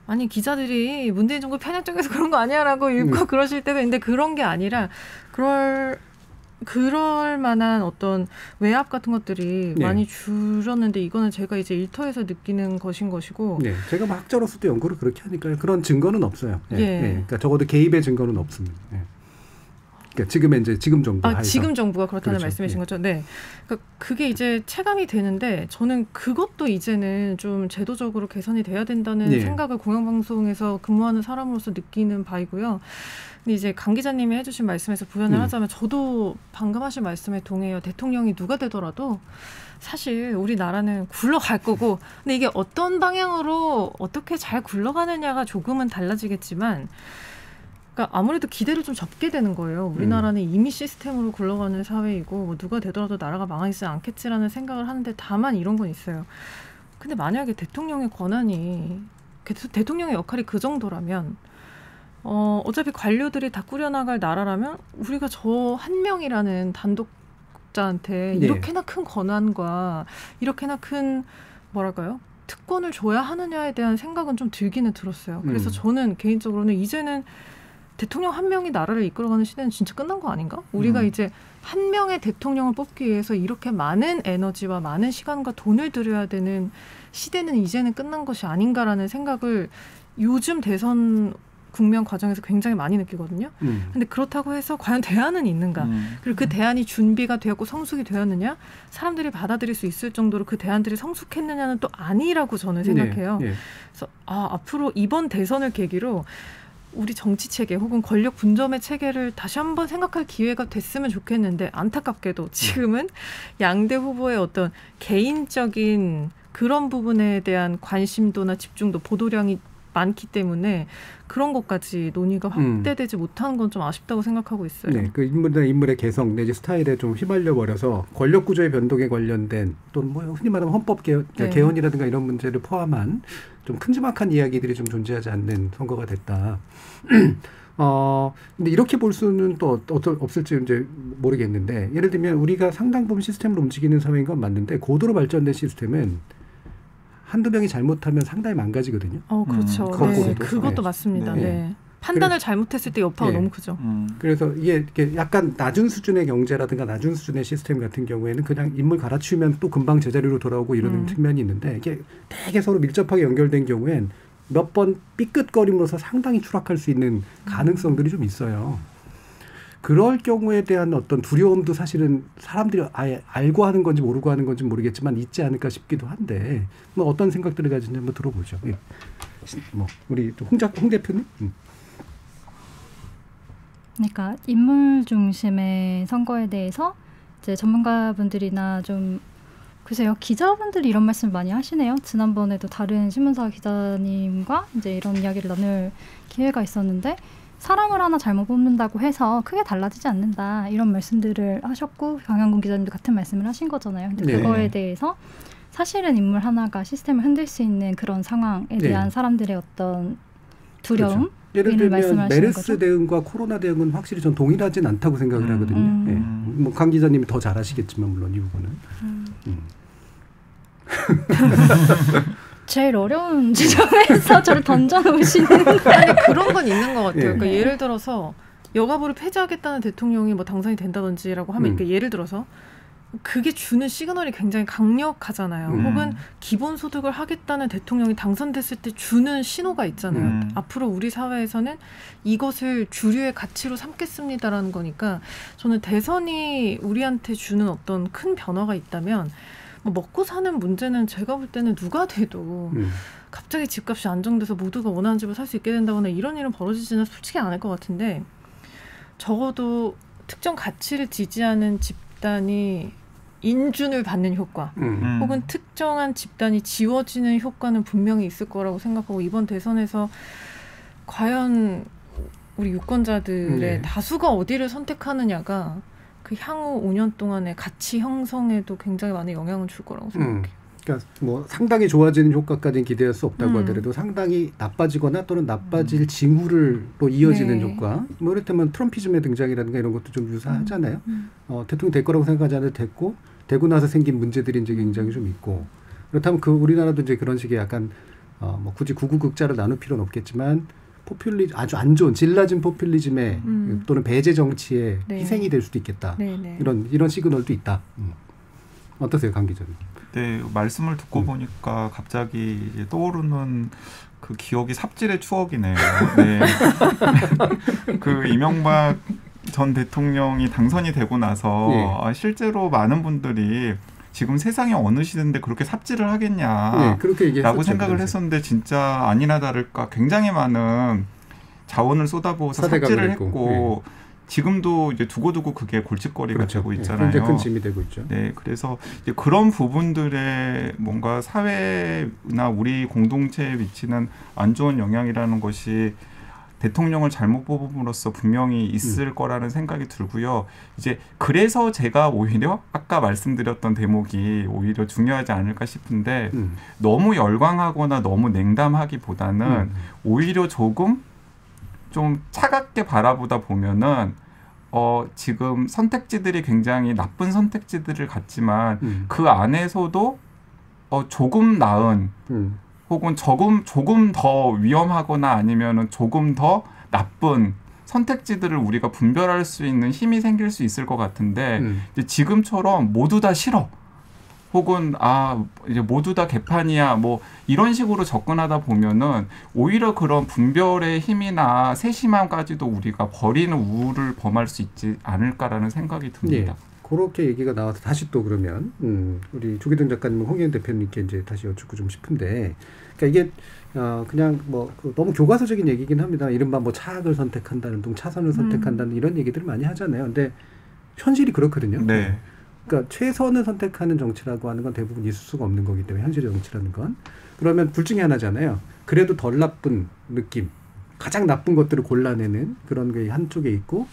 아니 기자들이 문재인 정부 편향적에서 그런 거 아니야라고 읽고 그러실 때도 있는데 그런 게 아니라 그럴 만한 어떤 외압 같은 것들이 많이 줄었는데 이거는 제가 이제 일터에서 느끼는 것인 것이고. 제가 학자로서도 연구를 그렇게 하니까 그런 증거는 없어요. 그러니까 적어도 개입의 증거는 없습니다. 그러니까 지금 정부 하에서. 지금 정부가 그렇다는 말씀이신 거죠. 네. 그러니까 그게 이제 체감이 되는데 저는 그것도 이제는 좀 제도적으로 개선이 돼야 된다는 생각을 공영방송에서 근무하는 사람으로서 느끼는 바이고요. 근데 이제 강 기자님이 해주신 말씀에서 부연을 하자면 저도 방금 하신 말씀에 동의해요. 대통령이 누가 되더라도 사실 우리나라는 굴러갈 거고, 근데 이게 어떤 방향으로 어떻게 잘 굴러가느냐가 조금은 달라지겠지만, 그러니까 아무래도 기대를 좀 접게 되는 거예요. 우리나라는 이미 시스템으로 굴러가는 사회이고 뭐 누가 되더라도 나라가 망하지 않겠지라는 생각을 하는데, 다만 이런 건 있어요. 근데 만약에 대통령의 권한이, 대통령의 역할이 그 정도라면 어차피 관료들이 다 꾸려나갈 나라라면 우리가 저 한 명이라는 단독자한테 이렇게나 큰 권한과 이렇게나 큰 뭐랄까요? 특권을 줘야 하느냐에 대한 생각은 좀 들기는 들었어요. 그래서 저는 개인적으로는 이제는 대통령 한 명이 나라를 이끌어가는 시대는 진짜 끝난 거 아닌가? 우리가 이제 한 명의 대통령을 뽑기 위해서 이렇게 많은 에너지와 많은 시간과 돈을 들여야 되는 시대는 이제는 끝난 것이 아닌가라는 생각을 요즘 대선 국면 과정에서 굉장히 많이 느끼거든요. 근데 그렇다고 해서 과연 대안은 있는가? 그리고 그 대안이 준비가 되었고 성숙이 되었느냐? 사람들이 받아들일 수 있을 정도로 그 대안들이 성숙했느냐는 또 아니라고 저는 생각해요. 그래서 앞으로 이번 대선을 계기로 우리 정치 체계 혹은 권력 분점의 체계를 다시 한번 생각할 기회가 됐으면 좋겠는데, 안타깝게도 지금은 양대 후보의 어떤 개인적인 그런 부분에 대한 관심도나 집중도, 보도량이 많기 때문에 그런 것까지 논의가 확대되지 못하는 건 좀 아쉽다고 생각하고 있어요. 네, 그 인물의 개성 내지 스타일에 좀 휘말려 버려서 권력 구조의 변동에 관련된 또는 뭐 흔히 말하면 헌법 개헌이라든가 이런 문제를 포함한 좀 큼지막한 이야기들이 좀 존재하지 않는 선거가 됐다. 근데 이렇게 볼 수는 또 없을지 이제 모르겠는데, 예를 들면 우리가 상당 부분 시스템으로 움직이는 사회인 건 맞는데, 고도로 발전된 시스템은 한두 명이 잘못하면 상당히 망가지거든요. 그렇죠. 네, 그것도 맞습니다. 네. 판단을 잘못했을 때 여파가 너무 크죠. 그래서 이게 약간 낮은 수준의 경제라든가 낮은 수준의 시스템 같은 경우에는 그냥 인물 갈아치우면 또 금방 제자리로 돌아오고 이러는 측면이 있는데, 이게 되게 서로 밀접하게 연결된 경우엔 몇 번 삐끗거림으로써 상당히 추락할 수 있는 가능성들이 좀 있어요. 그럴 경우에 대한 어떤 두려움도 사실은 사람들이 아예 알고 하는 건지 모르고 하는 건지 모르겠지만 있지 않을까 싶기도 한데, 뭐 어떤 생각들을 가지는지 한번 들어보죠. 예. 뭐 우리 홍 대표님. 그러니까 인물 중심의 선거에 대해서 이제 전문가분들이나 좀 글쎄요, 기자분들이 이런 말씀 많이 하시네요. 지난번에도 다른 신문사 기자님과 이제 이런 이야기를 나눌 기회가 있었는데, 사람을 하나 잘못 뽑는다고 해서 크게 달라지지 않는다, 이런 말씀들을 하셨고, 강영군 기자님도 같은 말씀을 하신 거잖아요. 근데 그거에 대해서 사실은 인물 하나가 시스템을 흔들 수 있는 그런 상황에 대한 사람들의 어떤 두려움, 그렇죠. 예를 들면 메르스 대응과 코로나 대응은 확실히 전 동일하진 않다고 생각을 하거든요. 뭐 강 기자님이 더 잘 아시겠지만 물론 이 부분은. 제일 어려운 지점에서 저를 던져놓으시는. 아니, 그런 건 있는 것 같아요. 그러니까 예를 들어서 여가부를 폐지하겠다는 대통령이 뭐 당선이 된다든지라고 하면, 그러니까 예를 들어서 그게 주는 시그널이 굉장히 강력하잖아요. 혹은 기본소득을 하겠다는 대통령이 당선됐을 때 주는 신호가 있잖아요. 앞으로 우리 사회에서는 이것을 주류의 가치로 삼겠습니다라는 거니까, 저는 대선이 우리한테 주는 어떤 큰 변화가 있다면, 뭐 먹고 사는 문제는 제가 볼 때는 누가 돼도 갑자기 집값이 안정돼서 모두가 원하는 집을 살 수 있게 된다거나 이런 일은 벌어지지는 솔직히 않을 것 같은데, 적어도 특정 가치를 지지하는 집단이 인준을 받는 효과, 혹은 특정한 집단이 지워지는 효과는 분명히 있을 거라고 생각하고, 이번 대선에서 과연 우리 유권자들의 다수가 어디를 선택하느냐가 그 향후 5년 동안의 가치 형성에도 굉장히 많은 영향을 줄 거라고 생각해요. 그러니까 뭐 상당히 좋아지는 효과까지는 기대할 수 없다고 하더라도 상당히 나빠지거나 또는 나빠질 징후로 이어지는 효과. 뭐 이를테면 트럼피즘의 등장이라든가 이런 것도 좀 유사하잖아요. 대통령 될 거라고 생각하지 않아도 됐고, 되고 나서 생긴 문제들이 이제 굉장히 좀 있고, 그렇다면 그 우리나라도 이제 그런 식의 약간 뭐 굳이 구구극자를 나눌 필요는 없겠지만, 포퓰리즘, 아주 안 좋은 질 낮은 포퓰리즘에 또는 배제 정치에 희생이 될 수도 있겠다. 이런 시그널도 있다. 어떠세요, 강 기자님? 네, 말씀을 듣고 보니까 갑자기 떠오르는 그 기억이 삽질의 추억이네요. 네. 그 이명박 전 대통령이 당선이 되고 나서 실제로 많은 분들이 지금 세상에 어느 시대인데 그렇게 삽질을 하겠냐라고 생각을 했었는데, 진짜 아니나 다를까 굉장히 많은 자원을 쏟아부어서 삽질을 했고 지금도 이제 두고두고 그게 골칫거리가 되고 있잖아요. 굉장히 큰 짐이 되고 있죠. 네, 그래서 이제 그런 부분들에 뭔가 사회나 우리 공동체에 미치는 안 좋은 영향이라는 것이 대통령을 잘못 뽑음으로써 분명히 있을 거라는 생각이 들고요. 이제 그래서 제가 오히려 아까 말씀드렸던 대목이 오히려 중요하지 않을까 싶은데 너무 열광하거나 너무 냉담하기보다는 오히려 조금 좀 차갑게 바라보다 보면은 지금 선택지들이 굉장히 나쁜 선택지들을 갖지만 그 안에서도 조금 나은 혹은 조금 더 위험하거나 아니면은 조금 더 나쁜 선택지들을 우리가 분별할 수 있는 힘이 생길 수 있을 것 같은데 이제 지금처럼 모두 다 싫어. 혹은 이제 모두 다 개판이야 뭐 이런 식으로 접근하다 보면은 오히려 그런 분별의 힘이나 세심함까지도 우리가 버리는 우를 범할 수 있지 않을까라는 생각이 듭니다. 그렇게 얘기가 나와서 다시 또 그러면 우리 조기동 작가님, 홍익인 대표님께 이제 다시 여쭙고 좀 싶은데, 그러니까 이게 그냥 뭐 너무 교과서적인 얘기긴 합니다. 이른바 뭐 차악을 선택한다는 등 차선을 선택한다는 이런 얘기들을 많이 하잖아요. 근데 현실이 그렇거든요. 네. 그러니까 최선을 선택하는 정치라고 하는 건 대부분 있을 수가 없는 거기 때문에 현실의 정치라는 건. 그러면 둘 중에 하나잖아요. 그래도 덜 나쁜 느낌, 가장 나쁜 것들을 골라내는 그런 게 한쪽에 있고,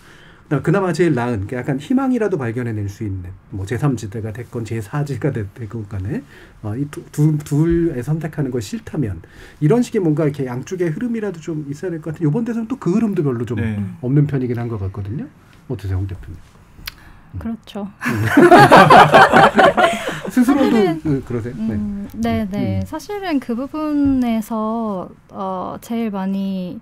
그나마 제일 나은 약간 희망이라도 발견해낼 수 있는 뭐 제3지대가 됐건 제4지가 됐건 간에 이 둘에 선택하는 걸 싫다면 이런 식의 뭔가 이렇게 양쪽의 흐름이라도 좀 있어야 될 것 같아요. 이번 대선은 또 그 흐름도 별로 좀 없는 편이긴 한 것 같거든요. 어떠세요, 홍 대표님? 그렇죠. 스스로도 그러세요? 네. 사실은 그 부분에서 제일 많이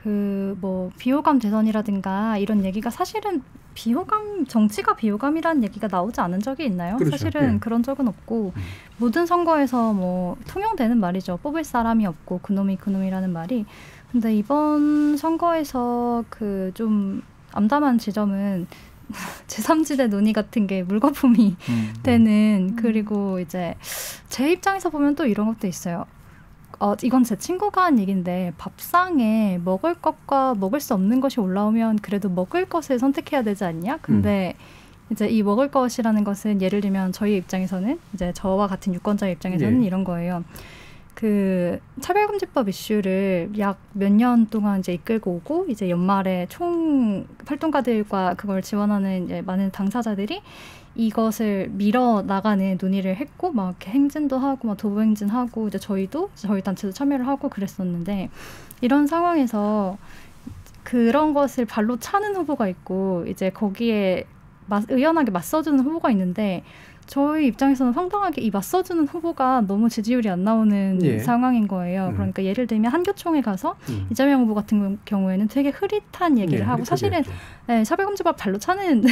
뭐 비호감 대선이라든가 이런 얘기가 사실은 정치가 비호감이라는 얘기가 나오지 않은 적이 있나요? 그렇죠. 사실은 그런 적은 없고 모든 선거에서 뭐 통용되는 말이죠. 뽑을 사람이 없고 그놈이라는 말이. 근데 이번 선거에서 좀 암담한 지점은 제3지대 논의 같은 게 물거품이 되는, 그리고 이제 제 입장에서 보면 또 이런 것도 있어요. 이건 제 친구가 한 얘기인데, 밥상에 먹을 것과 먹을 수 없는 것이 올라오면 그래도 먹을 것을 선택해야 되지 않냐? 근데 이제 이 먹을 것이라는 것은 예를 들면 저희 입장에서는, 이제 저와 같은 유권자의 입장에서는 이런 거예요. 차별금지법 이슈를 약 몇 년 동안 이제 이끌고 오고, 이제 연말에 총 활동가들과 그걸 지원하는 이제 많은 당사자들이 이것을 밀어 나가는 논의를 했고, 막 이렇게 행진도 하고, 막 도보 행진하고, 이제 저희 단체도 참여를 하고 그랬었는데, 이런 상황에서 그런 것을 발로 차는 후보가 있고, 이제 거기에 의연하게 맞서주는 후보가 있는데, 저희 입장에서는 황당하게 이 맞서주는 후보가 너무 지지율이 안 나오는 상황인 거예요. 그러니까 예를 들면 한교총에 가서 이재명 후보 같은 경우에는 되게 흐릿한 얘기를 하고, 사실은 차별금지법 발로 차는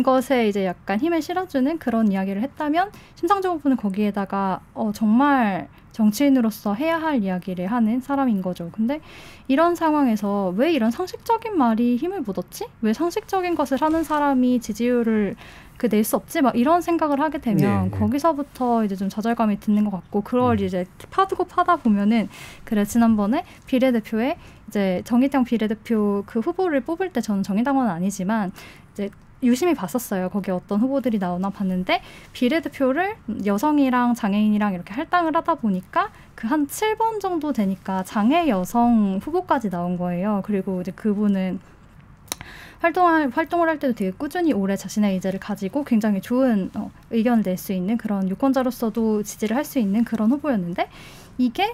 것에 이제 약간 힘을 실어주는 그런 이야기를 했다면, 심상정 후보는 거기에다가 정말 정치인으로서 해야 할 이야기를 하는 사람인 거죠. 근데 이런 상황에서 왜 이런 상식적인 말이 힘을 못 얻지? 왜 상식적인 것을 하는 사람이 지지율을 낼 수 없지? 막 이런 생각을 하게 되면 거기서부터 이제 좀 좌절감이 드는 것 같고, 그걸 이제 파다 보면은, 그래, 지난번에 비례대표에 이제 정의당 비례대표 그 후보를 뽑을 때 저는 정의당은 아니지만 이제 유심히 봤었어요. 거기 어떤 후보들이 나오나 봤는데, 비례대표를 여성이랑 장애인이랑 이렇게 할당을 하다 보니까 한 7번 정도 되니까 장애 여성 후보까지 나온 거예요. 그리고 이제 그분은 활동을 할 때도 되게 꾸준히 오래 자신의 의제를 가지고 굉장히 좋은 의견을 낼 수 있는, 그런 유권자로서도 지지를 할 수 있는 그런 후보였는데, 이게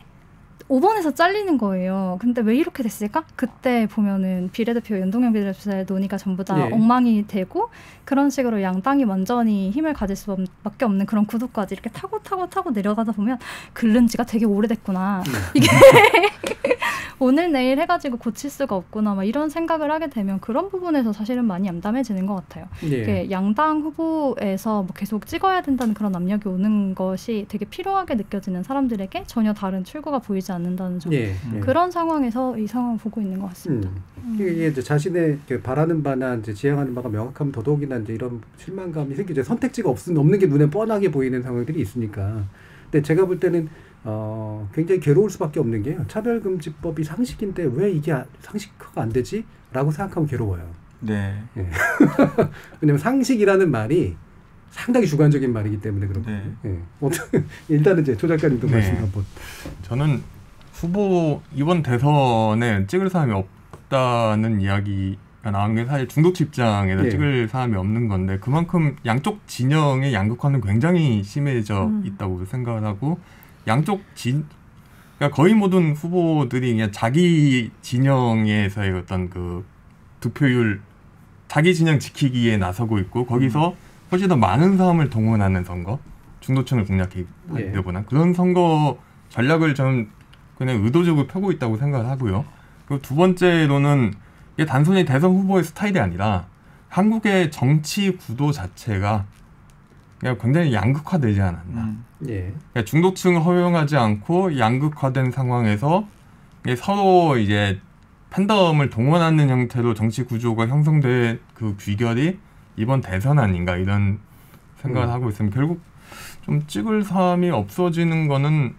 5번에서 잘리는 거예요. 근데 왜 이렇게 됐을까? 그때 보면은 연동형 비례대표의 논의가 전부 다 엉망이 되고, 그런 식으로 양당이 완전히 힘을 가질 수밖에 없는 그런 구도까지 이렇게 타고 내려가다 보면 긁는 지가 되게 오래됐구나. 이게 오늘 내일 해가지고 고칠 수가 없구나, 막 이런 생각을 하게 되면 그런 부분에서 사실은 많이 암담해지는 것 같아요. 양당 후보에서 뭐 계속 찍어야 된다는 그런 압력이 오는 것이 되게 필요하게 느껴지는 사람들에게 전혀 다른 출구가 보이지 않는다는 점. 그런 상황에서 이 상황을 보고 있는 것 같습니다. 이게 이제 자신의 바라는 바나 이제 지향하는 바가 명확하면 더더욱이나 이제 이런 실망감이 생기죠. 선택지가 없는 게 눈에 뻔하게 보이는 상황들이 있으니까. 근데 제가 볼 때는 굉장히 괴로울 수밖에 없는 게요. 차별금지법이 상식인데 왜 이게 상식화가 안 되지? 라고 생각하면 괴로워요. 네. 예. 왜냐하면 상식이라는 말이 상당히 주관적인 말이기 때문에 그렇거든요. 네. 예. 일단은 이제 조 작가님도 말씀 한번. 저는 후보 이번 대선에 찍을 사람이 없다는 이야기가 나온 게 사실 중도층 입장에서 찍을 사람이 없는 건데 그만큼 양쪽 진영의 양극화는 굉장히 심해져 있다고 생각을 하고 그러니까 거의 모든 후보들이 그냥 자기 진영에서의 어떤 그 득표율, 자기 진영 지키기에 나서고 있고 거기서 훨씬 더 많은 사람을 동원하는 선거, 중도층을 공략하기를 보는 그런 선거 전략을 저는 그냥 의도적으로 펴고 있다고 생각을 하고요. 그리고 두 번째로는 이게 단순히 대선 후보의 스타일이 아니라 한국의 정치 구도 자체가 그냥 굉장히 양극화되지 않았나. 그러니까 중도층을 허용하지 않고 양극화된 상황에서 서로 이제 팬덤을 동원하는 형태로 정치 구조가 형성된 그 귀결이 이번 대선 아닌가 이런 생각을 하고 있으면 결국 좀 찍을 사람이 없어지는 거는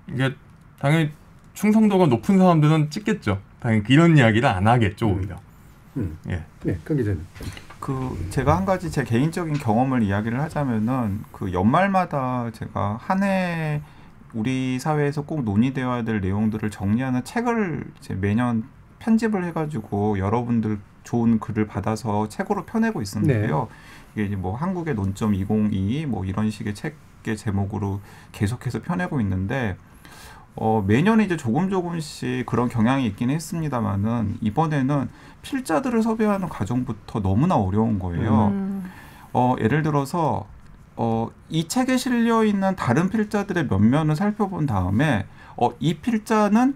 이게 당연히 충성도가 높은 사람들은 찍겠죠. 당연히 이런 이야기를 안 하겠죠 오히려. 네, 강 기자님. 제가 한 가지 제 개인적인 경험을 이야기를 하자면은 그 연말마다 제가 한 해 우리 사회에서 꼭 논의되어야 될 내용들을 정리하는 책을 이제 매년 편집을 해가지고 여러분들 좋은 글을 받아서 책으로 펴내고 있었는데요. 이게 이제 뭐 한국의 논점 2022 뭐 이런 식의 책의 제목으로 계속해서 펴내고 있는데 매년 이제 조금씩 그런 경향이 있긴 했습니다만은 이번에는 필자들을 섭외하는 과정부터 너무나 어려운 거예요. 예를 들어서 이 책에 실려 있는 다른 필자들의 면면을 살펴본 다음에 이 필자는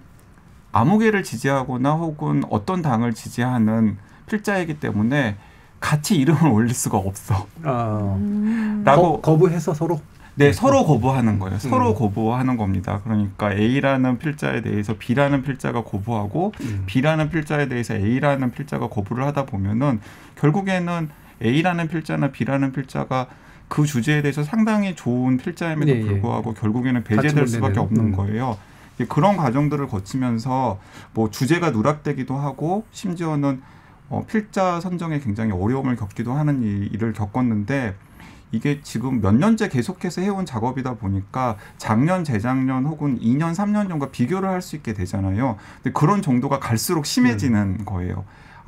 아무개를 지지하거나 혹은 어떤 당을 지지하는 필자이기 때문에 같이 이름을 올릴 수가 없어. 라고 거부해서 서로? 네, 서로 거부하는 거예요. 서로 거부하는 겁니다. 그러니까 A라는 필자에 대해서 B라는 필자가 거부하고 B라는 필자에 대해서 A라는 필자가 거부를 하다 보면은 결국에는 A라는 필자나 B라는 필자가 그 주제에 대해서 상당히 좋은 필자임에도 불구하고 결국에는 배제될 수밖에 없는 거예요. 그런 과정들을 거치면서 뭐 주제가 누락되기도 하고 심지어는 필자 선정에 굉장히 어려움을 겪기도 하는 일을 겪었는데 이게 지금 몇 년째 계속해서 해온 작업이다 보니까 작년, 재작년 혹은 2년, 3년 전과 비교를 할 수 있게 되잖아요. 근데 그런 정도가 갈수록 심해지는 거예요.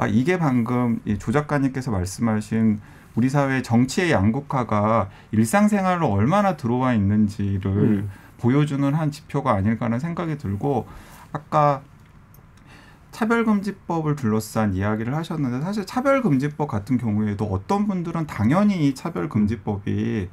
이게 방금 조 작가님께서 말씀하신 우리 사회의 정치의 양극화가 일상생활로 얼마나 들어와 있는지를 보여주는 한 지표가 아닐까 하는 생각이 들고 아까 차별금지법을 둘러싼 이야기를 하셨는데 사실 차별금지법 같은 경우에도 어떤 분들은 당연히 이 차별금지법이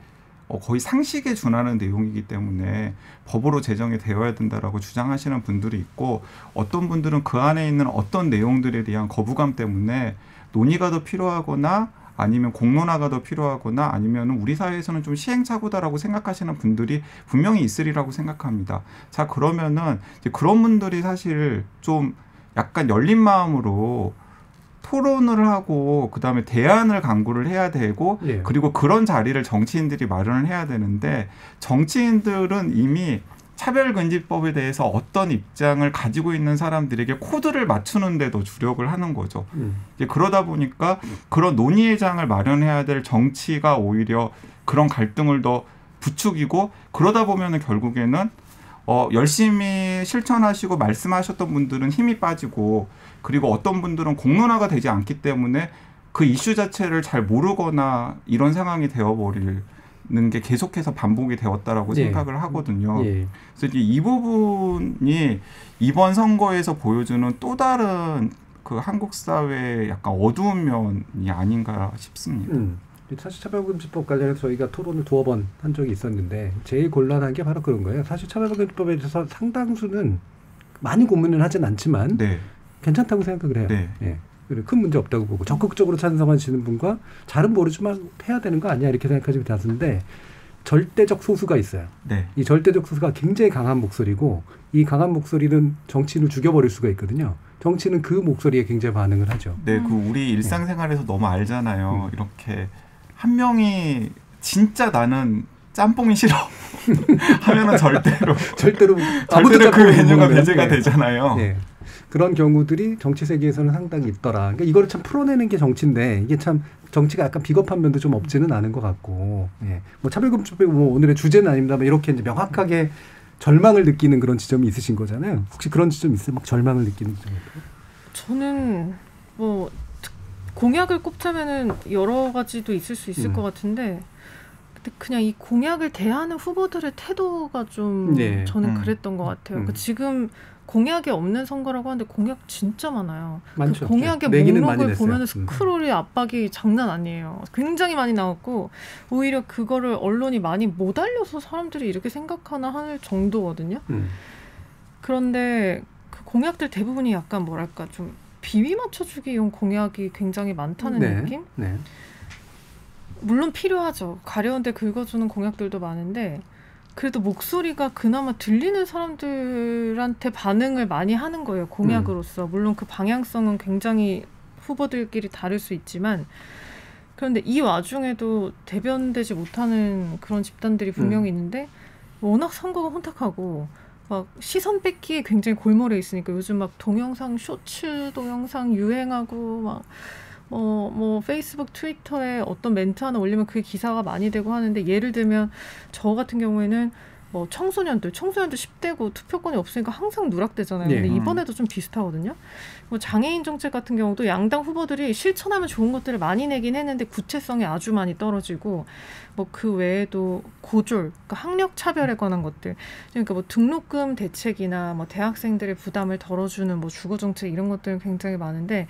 거의 상식에 준하는 내용이기 때문에 법으로 제정이 되어야 된다라고 주장하시는 분들이 있고 어떤 분들은 그 안에 있는 어떤 내용들에 대한 거부감 때문에 논의가 더 필요하거나 아니면 공론화가 더 필요하거나 아니면 우리 사회에서는 좀 시행착오다라고 생각하시는 분들이 분명히 있으리라고 생각합니다. 자, 그러면은 이제 그런 분들이 사실 좀 약간 열린 마음으로 토론을 하고 그다음에 대안을 강구를 해야 되고 그리고 그런 자리를 정치인들이 마련을 해야 되는데 정치인들은 이미 차별금지법에 대해서 어떤 입장을 가지고 있는 사람들에게 코드를 맞추는데도 주력을 하는 거죠. 이제 그러다 보니까 그런 논의의 장을 마련해야 될 정치가 오히려 그런 갈등을 더 부추기고 그러다 보면은 결국에는 열심히 실천하시고 말씀하셨던 분들은 힘이 빠지고 그리고 어떤 분들은 공론화가 되지 않기 때문에 그 이슈 자체를 잘 모르거나 이런 상황이 되어버릴 게 계속해서 반복이 되었다라고 생각을 하거든요. 그래서 이 부분이 이번 선거에서 보여주는 또 다른 그 한국 사회의 약간 어두운 면이 아닌가 싶습니다. 사실 차별금지법 관련해서 저희가 토론을 2번 한 적이 있었는데 제일 곤란한 게 바로 그런 거예요. 사실 차별금지법에 대해서 상당수는 많이 고민을 하진 않지만 괜찮다고 생각을 해요. 큰 문제 없다고 보고 적극적으로 찬성하시는 분과 잘은 모르지만 해야 되는 거 아니야 이렇게 생각하시면 되는데 절대적 소수가 있어요. 이 절대적 소수가 굉장히 강한 목소리고 이 강한 목소리는 정치인을 죽여버릴 수가 있거든요. 정치는 그 목소리에 굉장히 반응을 하죠. 네, 그 우리 일상생활에서 너무 알잖아요. 이렇게 한 명이 진짜 나는 짬뽕이 싫어 하면은 절대로 그 메뉴가 배제가 되잖아요. 네. 그런 경우들이 정치 세계에서는 상당히 있더라. 그러니까 이거를 참 풀어내는 게 정치인데 이게 참 정치가 약간 비겁한 면도 좀 없지는 않은 것 같고, 예. 뭐 차별금지 빼고 뭐 오늘의 주제는 아닙니다만 이렇게 이제 명확하게 절망을 느끼는 그런 지점이 있으신 거잖아요. 혹시 그런 지점 있어요? 막 절망을 느끼는 지점? 저는 뭐 공약을 꼽자면은 여러 가지도 있을 수 있을 것 같은데. 근데 그냥 이 공약을 대하는 후보들의 태도가 좀 저는 그랬던 것 같아요. 그러니까 지금 공약이 없는 선거라고 하는데 공약 진짜 많아요. 많죠. 그 공약의 목록을 보면 스크롤의 압박이 장난 아니에요. 굉장히 많이 나왔고 오히려 그거를 언론이 많이 못 알려서 사람들이 이렇게 생각하나 할 정도거든요. 그런데 그 공약들 대부분이 약간 뭐랄까 좀 비위 맞춰주기용 공약이 굉장히 많다는 느낌? 네. 물론 필요하죠. 가려운데 긁어주는 공약들도 많은데 그래도 목소리가 그나마 들리는 사람들한테 반응을 많이 하는 거예요. 공약으로서. 물론 그 방향성은 굉장히 후보들끼리 다를 수 있지만 그런데 이 와중에도 대변되지 못하는 그런 집단들이 분명히 있는데 워낙 선거가 혼탁하고 막 시선 뺏기에 굉장히 골몰해 있으니까 요즘 막 동영상 쇼츠 동영상 유행하고 막 뭐 페이스북, 트위터에 어떤 멘트 하나 올리면 그게 기사가 많이 되고 하는데 예를 들면 저 같은 경우에는 뭐 청소년들 10대고 투표권이 없으니까 항상 누락되잖아요. 근데 이번에도 좀 비슷하거든요. 뭐 장애인 정책 같은 경우도 양당 후보들이 실천하면 좋은 것들을 많이 내긴 했는데 구체성이 아주 많이 떨어지고 뭐 그 외에도 고졸, 그러니까 학력 차별에 관한 것들, 그러니까 뭐 등록금 대책이나 뭐 대학생들의 부담을 덜어주는 뭐 주거 정책 이런 것들은 굉장히 많은데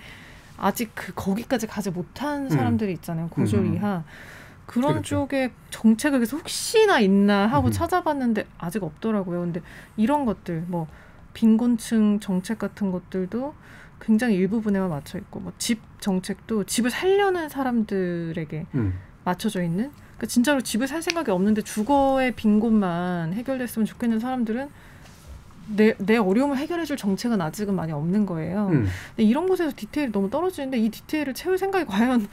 아직 거기까지 가지 못한 사람들이 있잖아요. 고졸 이하. 그런 그렇죠. 쪽에 정책을 그래서 혹시나 있나 하고 찾아봤는데 아직 없더라고요. 근데 이런 것들, 뭐 빈곤층 정책 같은 것들도 굉장히 일부분에만 맞춰 있고, 뭐 집 정책도 집을 살려는 사람들에게 맞춰져 있는. 그러니까 진짜로 집을 살 생각이 없는데 주거의 빈곤만 해결됐으면 좋겠는 사람들은 내 어려움을 해결해줄 정책은 아직은 많이 없는 거예요. 근데 이런 곳에서 디테일이 너무 떨어지는데 이 디테일을 채울 생각이 과연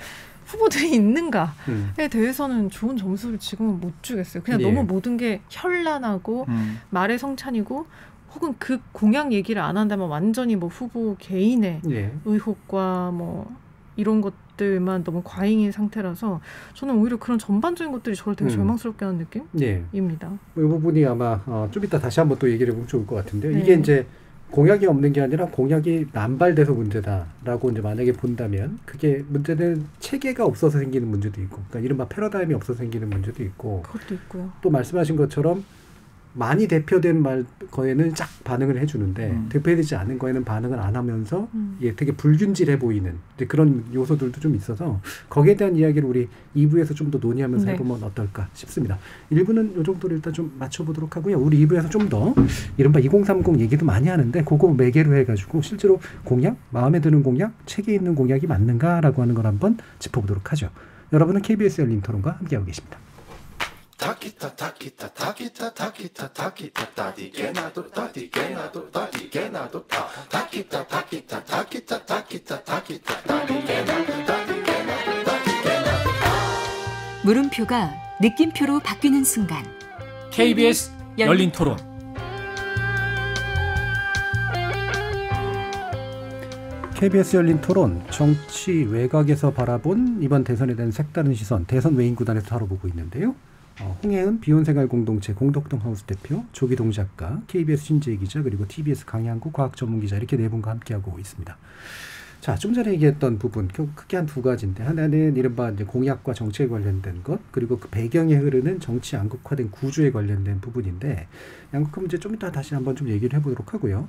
후보들이 있는가에 대해서는 좋은 점수를 지금은 못 주겠어요. 그냥 너무 모든 게 현란하고 말의 성찬이고 혹은 그 공약 얘기를 안 한다면 완전히 뭐 후보 개인의 의혹과 뭐 이런 것들만 너무 과잉인 상태라서 저는 오히려 그런 전반적인 것들이 저를 되게 절망스럽게 하는 느낌입니다. 이 부분이 아마 좀 이따 다시 한번 또 얘기를 해보면 좋을 것 같은데요. 이게 이제 공약이 없는 게 아니라 공약이 남발돼서 문제다라고 이제 만약에 본다면 그게 문제는 체계가 없어서 생기는 문제도 있고, 그러니까 이른바 패러다임이 없어서 생기는 문제도 있고, 그것도 있고요. 또 말씀하신 것처럼 많이 대표된 거에는 쫙 반응을 해주는데 대표되지 않은 거에는 반응을 안 하면서 이게 되게 불균질해 보이는 그런 요소들도 좀 있어서 거기에 대한 이야기를 우리 2부에서 좀 더 논의하면서 해보면 어떨까 싶습니다. 1부는 이 정도로 일단 좀 맞춰보도록 하고요. 우리 2부에서 좀 더 이른바 2030 얘기도 많이 하는데 그거 매개로 해가지고 실제로 공약, 마음에 드는 공약, 책에 있는 공약이 맞는가라고 하는 걸 한번 짚어보도록 하죠. 여러분은 KBS 열린 토론과 함께하고 계십니다. Takita takita takita takita takita tadigena tadigena tadigena takita takita takita takita takita tadigena tadigena. 물음표가 느낌표로 바뀌는 순간 KBS 열린 토론. KBS 열린 토론, 정치 외곽에서 바라본 이번 대선에 대한 색다른 시선, 대선 외인 구단에서 다뤄보고 있는데요. 홍혜은 비혼생활공동체 공덕동 하우스 대표, 조기동 작가, KBS 신재희 기자, 그리고 TBS 강양구 과학전문기자 이렇게 네 분과 함께하고 있습니다. 자, 좀 전에 얘기했던 부분 크게 한 두 가지인데, 하나는 이른바 이제 공약과 정치에 관련된 것, 그리고 그 배경에 흐르는 정치 양극화된 구조에 관련된 부분인데, 양극화 문제 좀 이따 다시 한번 좀 얘기를 해보도록 하고요.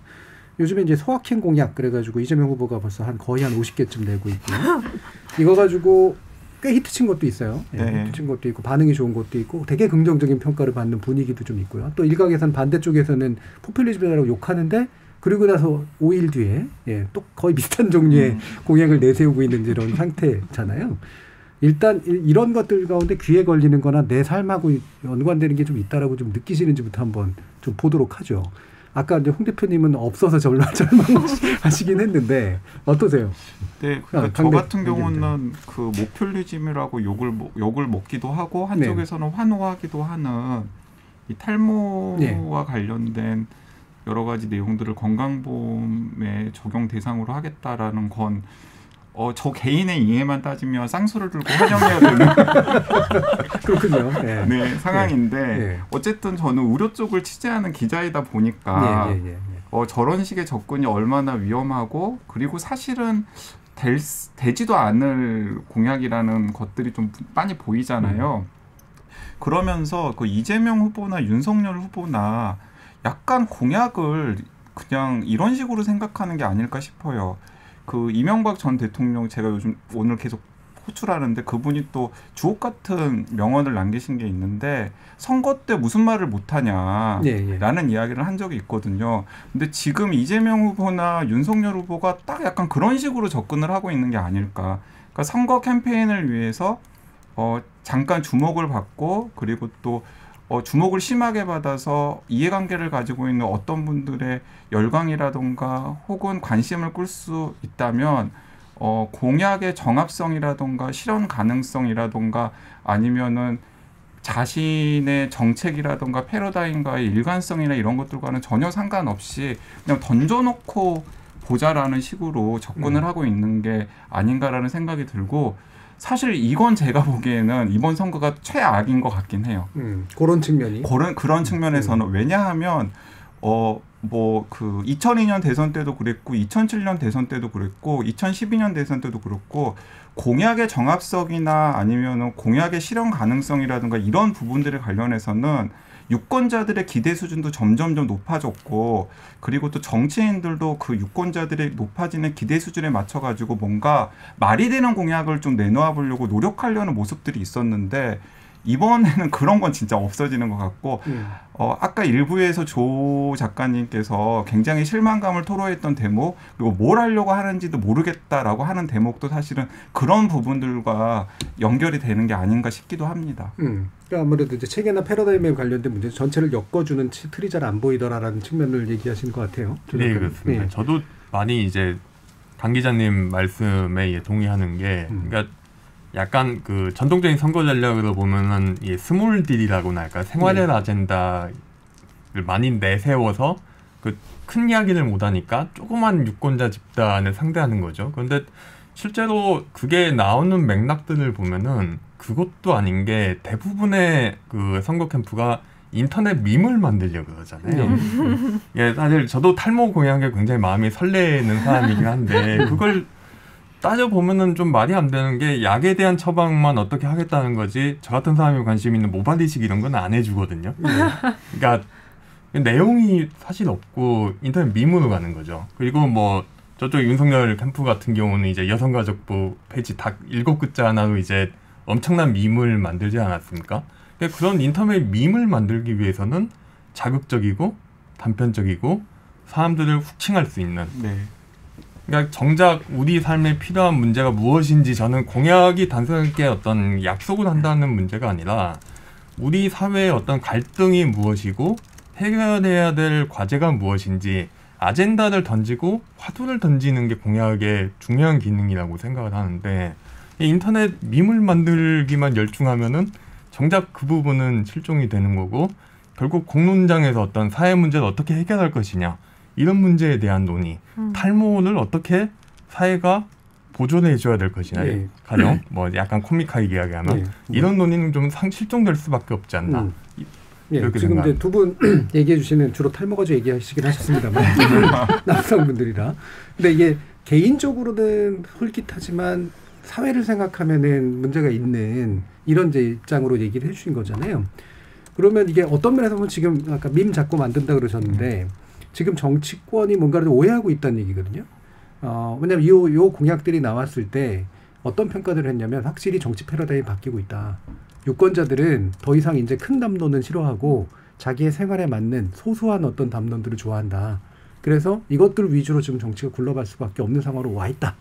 요즘에 이제 소확행 공약 그래가지고 이재명 후보가 벌써 거의 한 50개쯤 내고 있고요. 이거 가지고 꽤 히트친 것도 있어요. 히트친 것도 있고 반응이 좋은 것도 있고 되게 긍정적인 평가를 받는 분위기도 좀 있고요. 또 일각에서는 반대쪽에서는 포퓰리즘이라고 욕하는데 그리고 나서 5일 뒤에 또 거의 비슷한 종류의 공약을 내세우고 있는 이런 상태잖아요. 일단 이런 것들 가운데 귀에 걸리는 거나 내 삶하고 연관되는 게 좀 있다라고 좀 느끼시는지부터 한번 좀 보도록 하죠. 아까 이제 홍 대표님은 없어서 절망하시긴 했는데 어떠세요? 네, 그러니까 저 같은 경우는 그 모퓰리즘이라고 욕을 먹기도 하고 한쪽에서는 환호하기도 하는 이 탈모와 관련된 여러 가지 내용들을 건강보험의 적용 대상으로 하겠다라는 건 저 개인의 이해만 따지면 쌍수를 들고 환영해야 되는 그렇군요. 네, 상황인데 어쨌든 저는 의료 쪽을 취재하는 기자이다 보니까 저런 식의 접근이 얼마나 위험하고 그리고 사실은 되지도 않을 공약이라는 것들이 좀 많이 보이잖아요. 그러면서 그 이재명 후보나 윤석열 후보나 약간 공약을 그냥 이런 식으로 생각하는 게 아닐까 싶어요. 그 이명박 전 대통령 제가 오늘 계속 호출하는데 그분이 또 주옥 같은 명언을 남기신 게 있는데 선거 때 무슨 말을 못하냐라는 이야기를 한 적이 있거든요. 근데 지금 이재명 후보나 윤석열 후보가 딱 약간 그런 식으로 접근을 하고 있는 게 아닐까. 그러니까 선거 캠페인을 위해서 잠깐 주목을 받고 그리고 또 주목을 심하게 받아서 이해관계를 가지고 있는 어떤 분들의 열광이라던가 혹은 관심을 끌 수 있다면 공약의 정합성이라던가 실현 가능성이라던가 아니면은 자신의 정책이라던가 패러다임과의 일관성이나 이런 것들과는 전혀 상관없이 그냥 던져놓고 보자라는 식으로 접근을 하고 있는 게 아닌가라는 생각이 들고 사실 이건 제가 보기에는 이번 선거가 최악인 것 같긴 해요. 그런 측면이? 그런 측면에서는 왜냐하면 그 2002년 대선 때도 그랬고 2007년 대선 때도 그랬고 2012년 대선 때도 그렇고 공약의 정합성이나 아니면 공약의 실현 가능성이라든가 이런 부분들에 관련해서는 유권자들의 기대 수준도 점점점 높아졌고 그리고 또 정치인들도 그 유권자들의 높아지는 기대 수준에 맞춰가지고 뭔가 말이 되는 공약을 좀 내놓아 보려고 노력하려는 모습들이 있었는데 이번에는 그런 건 진짜 없어지는 것 같고 아까 일부에서 조 작가님께서 굉장히 실망감을 토로했던 대목 그리고 뭘 하려고 하는지도 모르겠다라고 하는 대목도 사실은 그런 부분들과 연결이 되는 게 아닌가 싶기도 합니다. 그러니까 아무래도 이제 체계나 패러다임에 관련된 문제 전체를 엮어주는 틀이 잘 안 보이더라라는 측면을 얘기하시는 것 같아요. 네, 그렇습니다. 네. 저도 많이 이제 강 기자님 말씀에 동의하는 게 그러니까 약간 그 전통적인 선거 전략으로 보면은 이 스몰 딜이라고나 할까 생활의 아젠다를 많이 내세워서 그 큰 이야기를 못하니까 조그만 유권자 집단을 상대하는 거죠. 그런데 실제로 그게 나오는 맥락들을 보면은 그것도 아닌 게 대부분의 그 선거 캠프가 인터넷 밈을 만들려고 그러잖아요. 예, 사실 저도 탈모 공약에 굉장히 마음이 설레는 사람이긴 한데 그걸 따져보면은 좀 말이 안 되는 게 약에 대한 처방만 어떻게 하겠다는 거지 저 같은 사람이 관심 있는 모발 이식 이런 건 안 해주거든요. 그러니까 내용이 사실 없고 인터넷 밈으로 가는 거죠. 그리고 뭐 저쪽 윤석열 캠프 같은 경우는 이제 여성가족부 페이지 딱 7글자 하나로 이제 엄청난 밈을 만들지 않았습니까? 그런 인터넷 밈을 만들기 위해서는 자극적이고 단편적이고 사람들을 훅칭할 수 있는 그러니까 정작 우리 삶에 필요한 문제가 무엇인지 저는 공약이 단순하게 어떤 약속을 한다는 문제가 아니라 우리 사회의 어떤 갈등이 무엇이고 해결해야 될 과제가 무엇인지 아젠다를 던지고 화두를 던지는 게 공약의 중요한 기능이라고 생각을 하는데 인터넷 밈을 만들기만 열중하면은 정작 그 부분은 실종이 되는 거고 결국 공론장에서 어떤 사회 문제를 어떻게 해결할 것이냐 이런 문제에 대한 논의 탈모를 어떻게 사회가 보존해 줘야 될 것이냐 가령 뭐 약간 코믹하게 이야기하면 이런 논의는 좀 실종될 수밖에 없지 않나 지금 이제 두 분 얘기해 주시는 주로 탈모 가지고 얘기하시긴 하셨습니다만 남성분들이라 근데 이게 개인적으로는 솔깃하지만 사회를 생각하면은 문제가 있는 이런 이제 입장으로 얘기를 해주신 거잖아요. 그러면 이게 어떤 면에서 보면 지금 아까 밈 자꾸 만든다 그러셨는데 지금 정치권이 뭔가를 오해하고 있다는 얘기거든요. 왜냐하면 요 공약들이 나왔을 때 어떤 평가들을 했냐면 확실히 정치 패러다임이 바뀌고 있다. 유권자들은 더 이상 이제 큰 담론은 싫어하고 자기의 생활에 맞는 소소한 어떤 담론들을 좋아한다. 그래서 이것들 위주로 지금 정치가 굴러갈 수밖에 없는 상황으로 와 있다.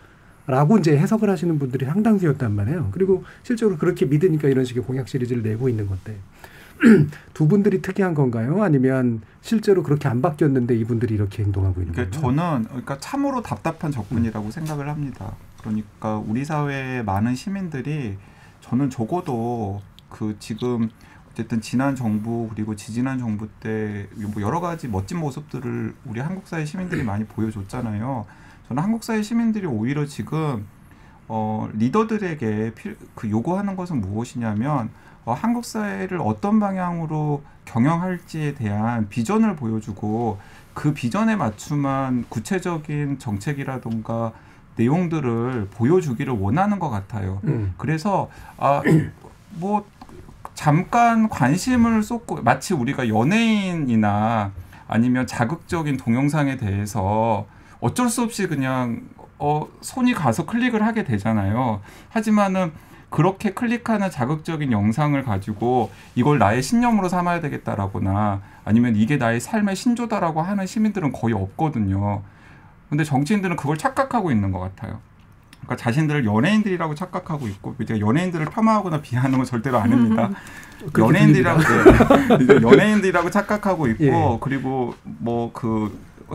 라고 이제 해석을 하시는 분들이 상당수였단 말이에요. 그리고 실제로 그렇게 믿으니까 이런 식의 공약 시리즈를 내고 있는 건데. 두 분들이 특이한 건가요? 아니면 실제로 그렇게 안 바뀌었는데 이분들이 이렇게 행동하고 있는 건가요? 저는 그러니까 참으로 답답한 접근이라고 생각을 합니다. 그러니까 우리 사회의 많은 시민들이 저는 적어도 그 지금 어쨌든 지난 정부 그리고 지지난 정부 때 뭐 여러 가지 멋진 모습들을 우리 한국 사회 시민들이 많이 보여줬잖아요. 저는 한국 사회 시민들이 오히려 지금 리더들에게 그 요구하는 것은 무엇이냐면 한국 사회를 어떤 방향으로 경영할지에 대한 비전을 보여주고 그 비전에 맞춤한 구체적인 정책이라든가 내용들을 보여주기를 원하는 것 같아요. 그래서 뭐 잠깐 관심을 쏟고 마치 우리가 연예인이나 아니면 자극적인 동영상에 대해서 어쩔 수 없이 그냥 손이 가서 클릭을 하게 되잖아요. 하지만은 그렇게 클릭하는 자극적인 영상을 가지고 이걸 나의 신념으로 삼아야 되겠다라거나 아니면 이게 나의 삶의 신조다라고 하는 시민들은 거의 없거든요. 근데 정치인들은 그걸 착각하고 있는 것 같아요. 그러니까 자신들을 연예인들이라고 착각하고 있고, 제가 연예인들을 폄하하거나 비하하는 건 절대로 아닙니다. 연예인들이라고 착각하고 있고, 예. 그리고 뭐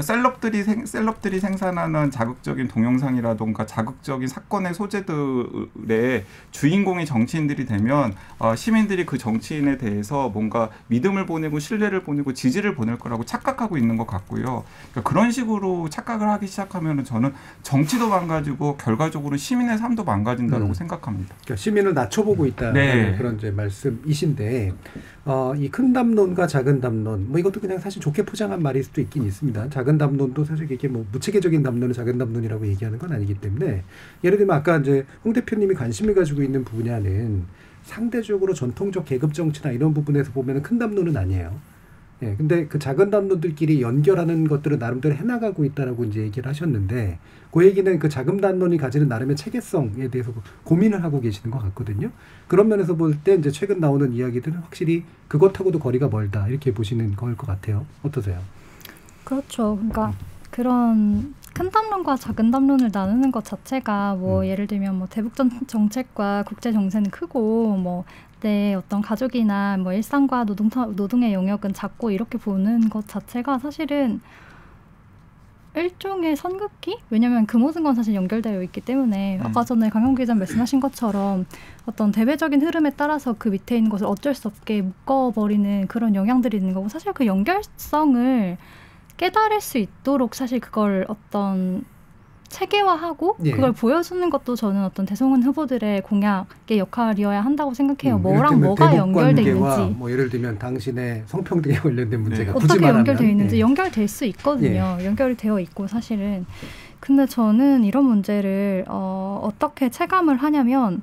셀럽들이 생산하는 자극적인 동영상이라던가 자극적인 사건의 소재들의 주인공이 정치인들이 되면 시민들이 그 정치인에 대해서 뭔가 믿음을 보내고 신뢰를 보내고 지지를 보낼 거라고 착각하고 있는 것 같고요. 그러니까 그런 식으로 착각을 하기 시작하면 저는 정치도 망가지고 결과적으로 시민의 삶도 망가진다고 생각합니다. 그러니까 시민을 낮춰보고 있다는 네. 그런 이제 말씀이신데 이 큰 담론과 작은 담론 뭐 이것도 그냥 사실 좋게 포장한 말일 수도 있긴 있습니다. 작은 담론도 사실 이게 뭐 무체계적인 담론을 작은 담론이라고 얘기하는 건 아니기 때문에 예를 들면 아까 이제 홍 대표님이 관심을 가지고 있는 분야는 상대적으로 전통적 계급 정치나 이런 부분에서 보면은 큰 담론은 아니에요. 예, 근데 그 작은 담론들끼리 연결하는 것들을 나름대로 해나가고 있다라고 이제 얘기를 하셨는데 그 얘기는 그 작은 담론이 가지는 나름의 체계성에 대해서 고민을 하고 계시는 것 같거든요. 그런 면에서 볼 때 이제 최근 나오는 이야기들은 확실히 그것하고도 거리가 멀다 이렇게 보시는 거일 것 같아요. 어떠세요? 그렇죠. 그러니까 그런 큰 담론과 작은 담론을 나누는 것 자체가 뭐 예를 들면 뭐 대북 정책과 국제 정세는 크고 뭐 내 어떤 가족이나 뭐 일상과 노동의 영역은 작고 이렇게 보는 것 자체가 사실은 일종의 선긋기? 왜냐하면 그 모든 건 사실 연결되어 있기 때문에 아까 전에 강형 기자 말씀하신 것처럼 어떤 대외적인 흐름에 따라서 그 밑에 있는 것을 어쩔 수 없게 묶어버리는 그런 영향들이 있는 거고 사실 그 연결성을 깨달을 수 있도록 사실 그걸 어떤 체계화하고 예. 그걸 보여주는 것도 저는 어떤 대선은 후보들의 공약의 역할이어야 한다고 생각해요. 뭐랑 뭐가 연결돼 있는지. 뭐 예를 들면 당신의 성평등에 관련된 문제가 어떻게 연결되어 있는지 연결될 수 있거든요. 예. 연결이 되어 있고 사실은. 근데 저는 이런 문제를 어떻게 체감을 하냐면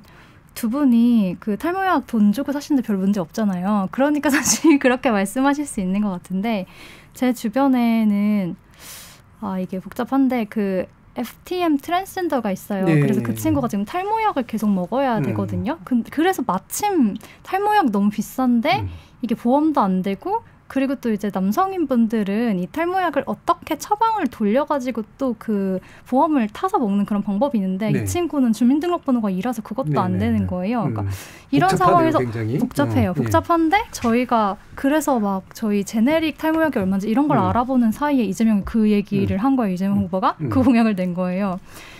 두 분이 그 탈모약 돈 주고 사시는데 별 문제 없잖아요. 그러니까 사실 그렇게 말씀하실 수 있는 것 같은데 제 주변에는 이게 복잡한데 그 FTM 트랜스젠더가 있어요. 네. 그래서 그 친구가 지금 탈모약을 계속 먹어야 되거든요. 그래서 마침 탈모약 너무 비싼데 이게 보험도 안 되고 그리고 또 이제 남성인 분들은 이 탈모약을 어떻게 처방을 돌려가지고 또 그 보험을 타서 먹는 그런 방법이 있는데 네. 이 친구는 주민등록번호가 2라서 그것도 안 되는 거예요. 그러니까 이런 상황에서 굉장히. 복잡해요. 복잡한데 저희가 그래서 막 저희 제네릭 탈모약이 얼마인지 이런 걸 알아보는 사이에 이재명이 그 얘기를 한 거예요. 이재명 후보가 그 공약을 낸 거예요.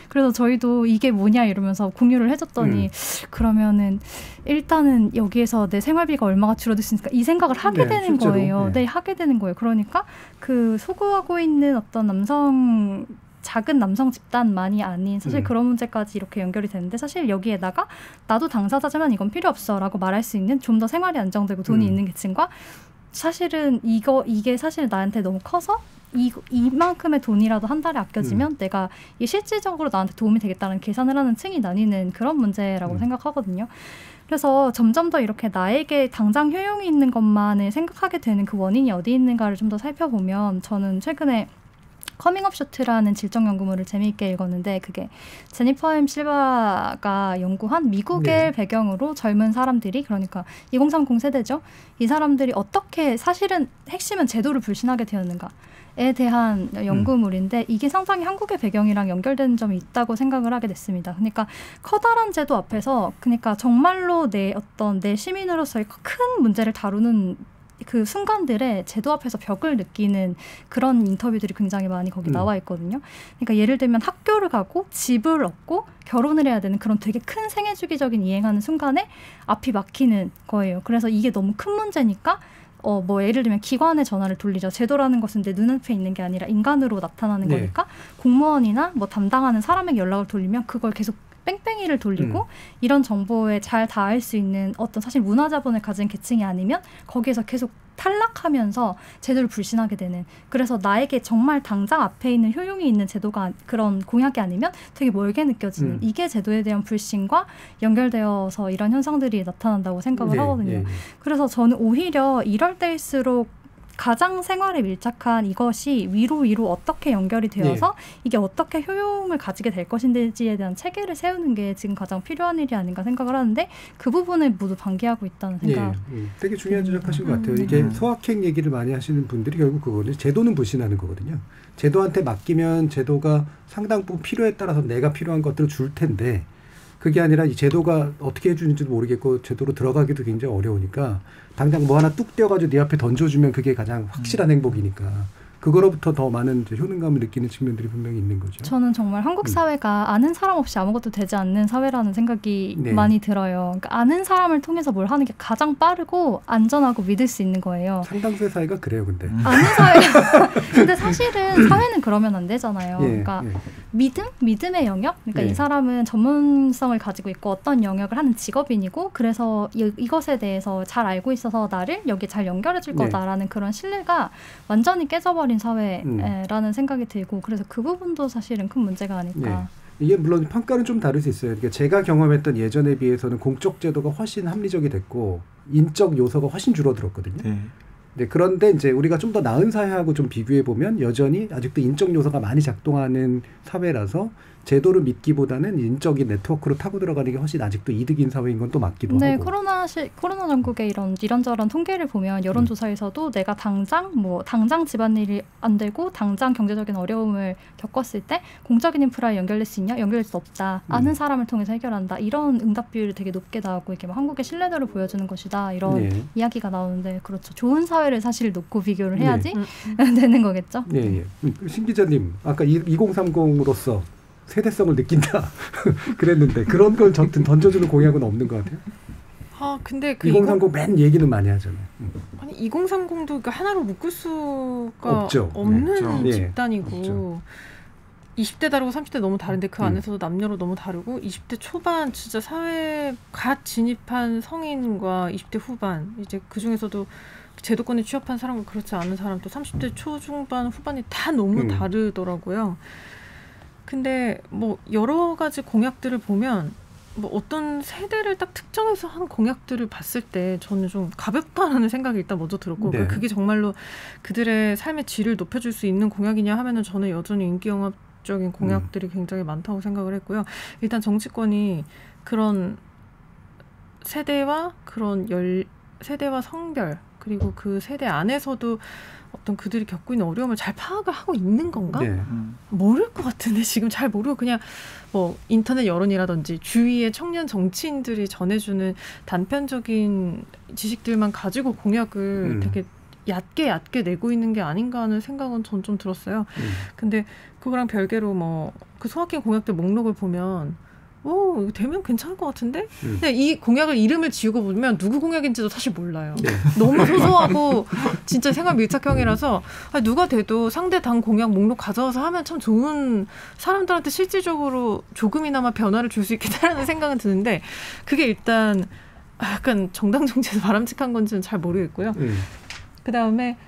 그래서 저희도 이게 뭐냐 이러면서 공유를 해줬더니 그러면은 일단은 여기에서 내 생활비가 얼마가 줄어들 수 있으니까 이 생각을 하게 되는 실제로. 거예요. 네, 하게 되는 거예요. 그러니까 그 소구하고 있는 어떤 작은 남성 집단만이 아닌 사실 그런 문제까지 이렇게 연결이 되는데 사실 여기에다가 나도 당사자지만 이건 필요 없어라고 말할 수 있는 좀 더 생활이 안정되고 돈이 있는 계층과 사실은 이게 사실 나한테 너무 커서 이만큼의 돈이라도 한 달에 아껴지면 내가 이 실질적으로 나한테 도움이 되겠다는 계산을 하는 층이 나뉘는 그런 문제라고 생각하거든요. 그래서 점점 더 이렇게 나에게 당장 효용이 있는 것만을 생각하게 되는 그 원인이 어디 있는가를 좀 더 살펴보면 저는 최근에 커밍업 쇼트라는 질적 연구물을 재미있게 읽었는데 그게 제니퍼 M 실바가 연구한 미국을 배경으로 젊은 사람들이 그러니까 2030 세대죠. 이 사람들이 어떻게 사실은 핵심은 제도를 불신하게 되었는가. 대한 연구물인데 이게 상당히 한국의 배경이랑 연결되는 점이 있다고 생각을 하게 됐습니다. 그러니까 커다란 제도 앞에서 그러니까 정말로 내 시민으로서의 큰 문제를 다루는 그 순간들에 제도 앞에서 벽을 느끼는 그런 인터뷰들이 굉장히 많이 거기 나와 있거든요. 그러니까 예를 들면 학교를 가고 집을 얻고 결혼을 해야 되는 그런 되게 큰 생애 주기적인 이행하는 순간에 앞이 막히는 거예요. 그래서 이게 너무 큰 문제니까 뭐 예를 들면 기관의 전화를 돌리죠. 제도라는 것은 내 눈앞에 있는 게 아니라 인간으로 나타나는 거니까 공무원이나 뭐 담당하는 사람에게 연락을 돌리면 그걸 계속 뺑뺑이를 돌리고 이런 정보에 잘 닿을 수 있는 어떤 사실 문화자본을 가진 계층이 아니면 거기에서 계속 탈락하면서 제도를 불신하게 되는, 그래서 나에게 정말 당장 앞에 있는 효용이 있는 제도가 그런 공약이 아니면 되게 멀게 느껴지는 이게 제도에 대한 불신과 연결되어서 이런 현상들이 나타난다고 생각을 하거든요. 그래서 저는 오히려 이럴 때일수록 가장 생활에 밀착한 이것이 위로 어떻게 연결이 되어서 이게 어떻게 효용을 가지게 될 것인지에 대한 체계를 세우는 게 지금 가장 필요한 일이 아닌가 생각을 하는데 그 부분을 모두 방기하고 있다는 생각. 되게 중요한 지적하신 것 같아요. 이게 소확행 얘기를 많이 하시는 분들이 결국 그거는 제도는 불신하는 거거든요. 제도한테 맡기면 제도가 상당 부분 필요에 따라서 내가 필요한 것들을 줄 텐데 그게 아니라 이 제도가 어떻게 해주는지도 모르겠고 제도로 들어가기도 굉장히 어려우니까 당장 뭐 하나 뚝 떼어가지고 네 앞에 던져주면 그게 가장 확실한 행복이니까 그거로부터 더 많은 이제 효능감을 느끼는 측면들이 분명히 있는 거죠. 저는 정말 한국 사회가 아는 사람 없이 아무것도 되지 않는 사회라는 생각이 많이 들어요. 그러니까 아는 사람을 통해서 뭘 하는 게 가장 빠르고 안전하고 믿을 수 있는 거예요. 상당수의 사회가 그래요, 근데. 아는 사회가. 근데 사실은 사회는 그러면 안 되잖아요. 그러니까 믿음의 영역? 그러니까 이 사람은 전문성을 가지고 있고 어떤 영역을 하는 직업인이고 그래서 이것에 대해서 잘 알고 있어서 나를 여기 잘 연결해 줄 거다라는 그런 신뢰가 완전히 깨져버린 사회라는 생각이 들고 그래서 그 부분도 사실은 큰 문제가 아닐까. 이게 물론 평가는 좀 다를 수 있어요. 그러니까 제가 경험했던 예전에 비해서는 공적 제도가 훨씬 합리적이 됐고 인적 요소가 훨씬 줄어들었거든요. 그런데 이제 우리가 좀 더 나은 사회하고 좀 비교해 보면 여전히 아직도 인적 요소가 많이 작동하는 사회라서 제도를 믿기보다는 인적인 네트워크로 타고 들어가는 게 훨씬 아직도 이득인 사회인 건 또 맞기도 하고. 코로나 전국의 이런저런 통계를 보면 여론조사에서도 내가 당장 집안일이 안 되고 당장 경제적인 어려움을 겪었을 때 공적인 인프라에 연결될 수 있냐? 연결될 수 없다. 아는 사람을 통해서 해결한다. 이런 응답 비율이 되게 높게 나오고 이게 한국의 신뢰도를 보여주는 것이다. 이런 이야기가 나오는데 그렇죠. 좋은 사회를 사실 놓고 비교를 해야지 되는 거겠죠. 신 기자님 아까 2030으로서 세대성을 느낀다 그랬는데 그런 걸 던져주는 공약은 없는 것 같아요. 근데 2030 맨 얘기는 많이 하잖아요. 아니 2030도 하나로 묶을 수가 없는 집단이고 없죠. 20대 다르고 30대 너무 다른데 그 안에서도 남녀로 너무 다르고 20대 초반 진짜 사회에 갓 진입한 성인과 20대 후반 이제 그 중에서도 제도권에 취업한 사람과 그렇지 않은 사람 또 30대 초중반 후반이 다 너무 다르더라고요. 근데 뭐 여러 가지 공약들을 보면 뭐 어떤 세대를 딱 특정해서 한 공약들을 봤을 때 저는 좀 가볍다라는 생각이 일단 먼저 들었고 그게 정말로 그들의 삶의 질을 높여줄 수 있는 공약이냐 하면은 저는 여전히 인기영합적인 공약들이 굉장히 많다고 생각을 했고요. 일단 정치권이 그런 세대와 세대와 성별 그리고 그 세대 안에서도 어떤 그들이 겪고 있는 어려움을 잘 파악을 하고 있는 건가? 모를 것 같은데 지금 잘 모르고 그냥 뭐 인터넷 여론이라든지 주위의 청년 정치인들이 전해주는 단편적인 지식들만 가지고 공약을 되게 얕게 내고 있는 게 아닌가 하는 생각은 전 좀 들었어요. 근데 그거랑 별개로 뭐 그 소확행 공약들 목록을 보면 이거 되면 괜찮을 것 같은데? 근데 이 공약을 이름을 지우고 보면 누구 공약인지도 사실 몰라요. 너무 소소하고 진짜 생활 밀착형이라서 누가 돼도 상대 당 공약 목록 가져와서 하면 참 좋은 사람들한테 실질적으로 조금이나마 변화를 줄 수 있겠다라는 생각은 드는데 그게 일단 약간 정당 정치에서 바람직한 건지는 잘 모르겠고요. 그다음에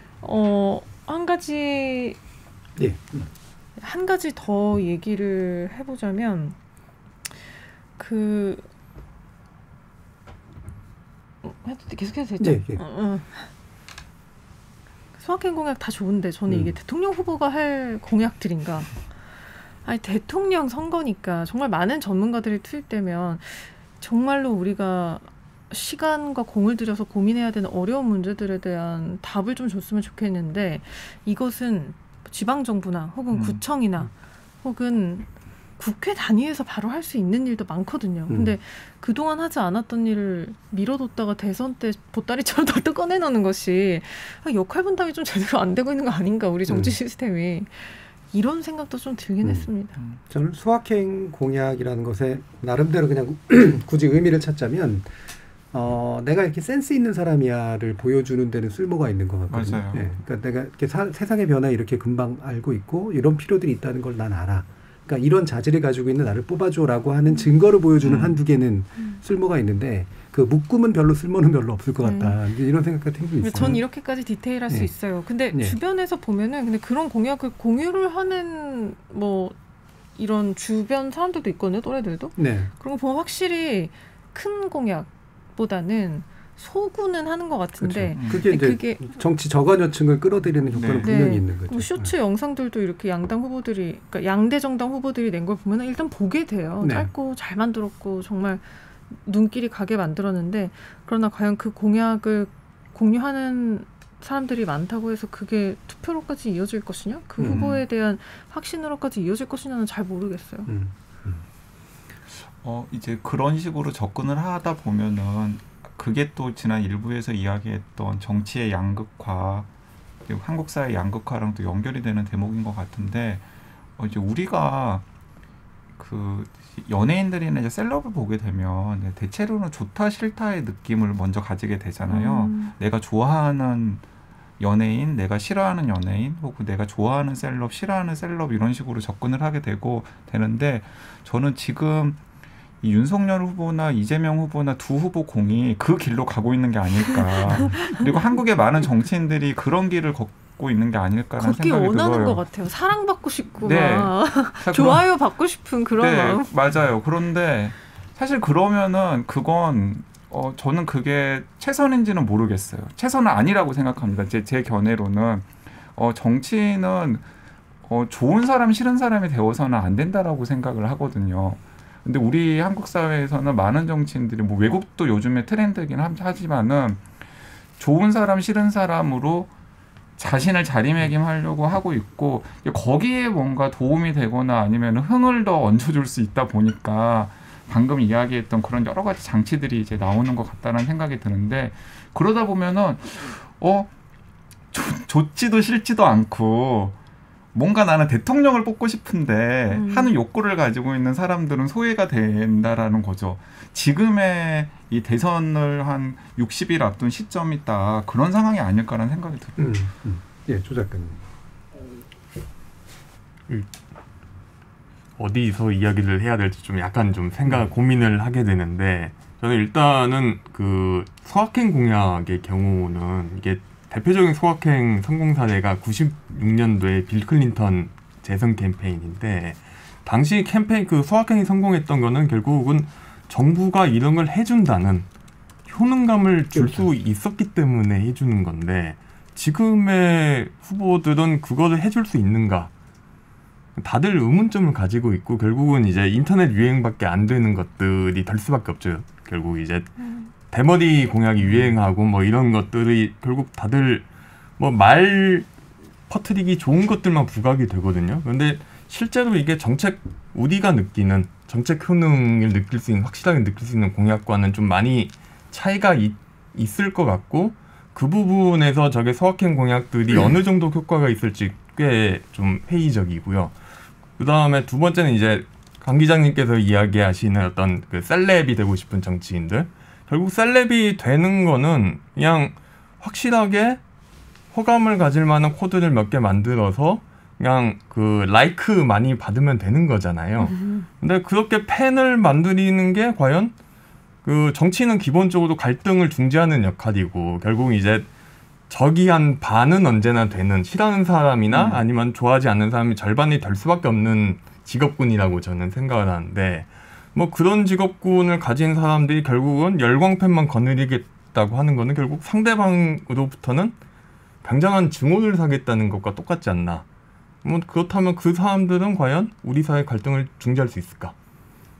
한 가지 더 얘기를 해보자면 계속해서 됐죠? 소확행 공약 다 좋은데 저는 이게 대통령 후보가 할 공약들인가? 아니 대통령 선거니까 정말 많은 전문가들이 투입되면 정말로 우리가 시간과 공을 들여서 고민해야 되는 어려운 문제들에 대한 답을 좀 줬으면 좋겠는데 이것은 지방정부나 혹은 구청이나 혹은 국회 단위에서 바로 할 수 있는 일도 많거든요. 근데 그동안 하지 않았던 일을 미뤄뒀다가 대선 때 보따리처럼 다 또 꺼내놓는 것이 역할 분담이 좀 제대로 안 되고 있는 거 아닌가, 우리 정치 시스템이. 이런 생각도 좀 들긴 했습니다. 저는 수학행 공약이라는 것에 나름대로 그냥 굳이 의미를 찾자면 내가 이렇게 센스 있는 사람이야를 보여주는 데는 쓸모가 있는 것 같거든요. 맞아요. 예, 그러니까 내가 이렇게 세상의 변화 이렇게 금방 알고 있고 이런 필요들이 있다는 걸 난 알아. 그러니까 이런 자질을 가지고 있는 나를 뽑아줘라고 하는 증거를 보여주는 한두 개는 쓸모가 있는데 그 묶음은 별로 쓸모는 별로 없을 것 같다. 이런 생각 같은 게 있어요. 전 이렇게까지 디테일할 수 있어요. 근데 주변에서 보면은 근데 그런 공약을 공유를 하는 뭐 이런 주변 사람들도 있거든요. 또래들도. 그런 거 보면 확실히 큰 공약보다는 소구는 하는 것 같은데 그게 이제 정치 저간여층을 끌어들이는 효과는 분명히 있는 거죠. 쇼츠 영상들도 이렇게 양당 후보들이, 그러니까 양대 정당 후보들이 낸 걸 보면 일단 보게 돼요. 짧고 잘 만들었고 정말 눈길이 가게 만들었는데, 그러나 과연 그 공약을 공유하는 사람들이 많다고 해서 그게 투표로까지 이어질 것이냐, 그 후보에 대한 확신으로까지 이어질 것이냐는 잘 모르겠어요. 이제 그런 식으로 접근을 하다 보면은 그게 또 지난 일부에서 이야기했던 정치의 양극화, 그리고 한국 사회 양극화랑 또 연결이 되는 대목인 것 같은데, 이제 우리가 그 연예인들이나 이제 셀럽을 보게 되면 대체로는 좋다 싫다의 느낌을 먼저 가지게 되잖아요. 내가 좋아하는 연예인, 내가 싫어하는 연예인, 혹은 내가 좋아하는 셀럽, 싫어하는 셀럽 이런 식으로 접근을 하게 되는데, 저는 지금 이 윤석열 후보나 이재명 후보나 두 후보 공이 그 길로 가고 있는 게 아닐까. 그리고 한국의 많은 정치인들이 그런 길을 걷고 있는 게 아닐까라는 생각이 들어요. 걷기 원하는 것 같아요. 사랑받고 싶고 막 좋아요 받고 싶은 그런 마음. 맞아요. 그런데 사실 그러면은 그건 저는 그게 최선인지는 모르겠어요. 최선은 아니라고 생각합니다. 제 견해로는 정치인은 좋은 사람 싫은 사람이 되어서는 안 된다라고 생각을 하거든요. 근데 우리 한국 사회에서는 많은 정치인들이 뭐 외국도 요즘에 트렌드긴 하지만은 좋은 사람 싫은 사람으로 자신을 자리매김하려고 하고 있고, 거기에 뭔가 도움이 되거나 아니면 흥을 더 얹어줄 수 있다 보니까 방금 이야기했던 그런 여러 가지 장치들이 이제 나오는 것 같다는 생각이 드는데, 그러다 보면은 좋지도 싫지도 않고 뭔가 나는 대통령을 뽑고 싶은데 하는 욕구를 가지고 있는 사람들은 소외가 된다라는 거죠. 지금의 이 대선을 한 60일 앞둔 시점이 딱 그런 상황이 아닐까라는 생각이 들어요. 예, 조 작가님. 어디서 이야기를 해야 될지 좀 약간 좀 고민을 하게 되는데, 저는 일단은 그 소확행 공약의 경우는 이게 대표적인 소확행 성공 사례가 96년도에 빌 클린턴 재선 캠페인인데, 당시 캠페인 그 소확행이 성공했던 거는 결국은 정부가 이런 걸 해준다는 효능감을 줄 수 있었기 때문에 해주는 건데, 지금의 후보들은 그거를 해줄 수 있는가? 다들 의문점을 가지고 있고, 결국은 이제 인터넷 유행밖에 안 되는 것들이 될 수밖에 없죠. 결국 이제 대머리 공약이 유행하고 뭐 이런 것들이 결국 다들 뭐 말 퍼뜨리기 좋은 것들만 부각이 되거든요. 그런데 실제로 이게 우리가 느끼는 정책 효능을 느낄 수 있는, 확실하게 느낄 수 있는 공약과는 좀 많이 차이가 있을 것 같고, 그 부분에서 저게 소확행 공약들이 어느 정도 효과가 있을지 꽤 좀 회의적이고요. 그 다음에 두 번째는 이제 강 기자님께서 이야기하시는 어떤 그 셀렙이 되고 싶은 정치인들, 결국 셀렙이 되는 거는 그냥 확실하게 호감을 가질 만한 코드를 몇 개 만들어서 그냥 그 라이크 많이 받으면 되는 거잖아요. 근데 그렇게 팬을 만드는 게 과연 그 정치는 기본적으로 갈등을 중재하는 역할이고, 결국 이제 적이 한 반은 언제나 되는, 싫어하는 사람이나 아니면 좋아하지 않는 사람이 절반이 될 수밖에 없는 직업군이라고 저는 생각을 하는데, 뭐 그런 직업군을 가진 사람들이 결국은 열광팬만 거느리겠다고 하는 거는 결국 상대방으로부터는 굉장한 증오를 사겠다는 것과 똑같지 않나. 뭐 그렇다면 그 사람들은 과연 우리 사회 갈등을 중재할 수 있을까?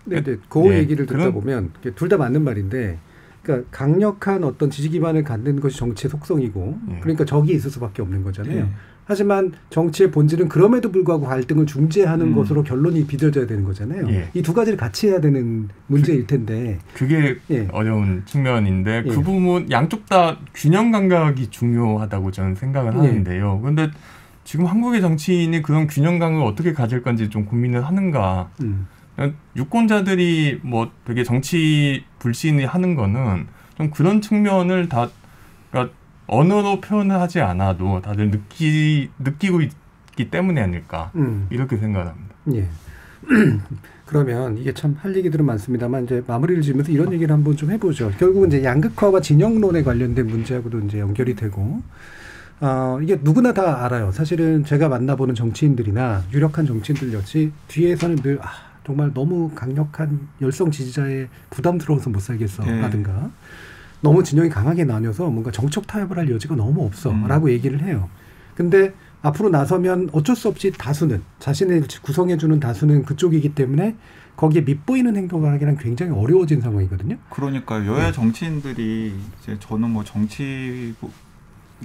네, 그 얘기를 듣다 보면 둘 다 맞는 말인데, 그러니까 강력한 어떤 지지 기반을 갖는 것이 정치의 속성이고, 그러니까 적이 있을 수밖에 없는 거잖아요. 하지만 정치의 본질은 그럼에도 불구하고 갈등을 중재하는 것으로 결론이 빚어져야 되는 거잖아요. 예. 이 두 가지를 같이 해야 되는 문제일 텐데. 그게 어려운 측면인데 그 부분 양쪽 다 균형 감각이 중요하다고 저는 생각을 하는데요. 그런데 지금 한국의 정치인이 그런 균형 감각을 어떻게 가질 건지 좀 고민을 하는가. 유권자들이 뭐 되게 정치 불신이 하는 거는 좀 그런 측면을 다 그러니까 언어로 표현을 하지 않아도 다들 느끼고 있기 때문에 아닐까 이렇게 생각합니다. 예. 그러면 이게 참 할 얘기들은 많습니다만 이제 마무리를 지으면서 이런 얘기를 한번 좀 해보죠. 결국은 이제 양극화와 진영론에 관련된 문제하고도 이제 연결이 되고 이게 누구나 다 알아요. 사실은 제가 만나보는 정치인들이나 유력한 정치인들 역시 뒤에서는 늘 정말 너무 강력한 열성 지지자의 부담스러워서 못 살겠어 라든가 너무 진영이 강하게 나뉘어서 뭔가 정책 타협을 할 여지가 너무 없어 라고 얘기를 해요. 근데 앞으로 나서면 어쩔 수 없이 다수는 자신을 구성해주는 다수는 그쪽이기 때문에 거기에 밑보이는 행동을 하기는 굉장히 어려워진 상황이거든요. 그러니까 여야 정치인들이 이제 저는 뭐 정치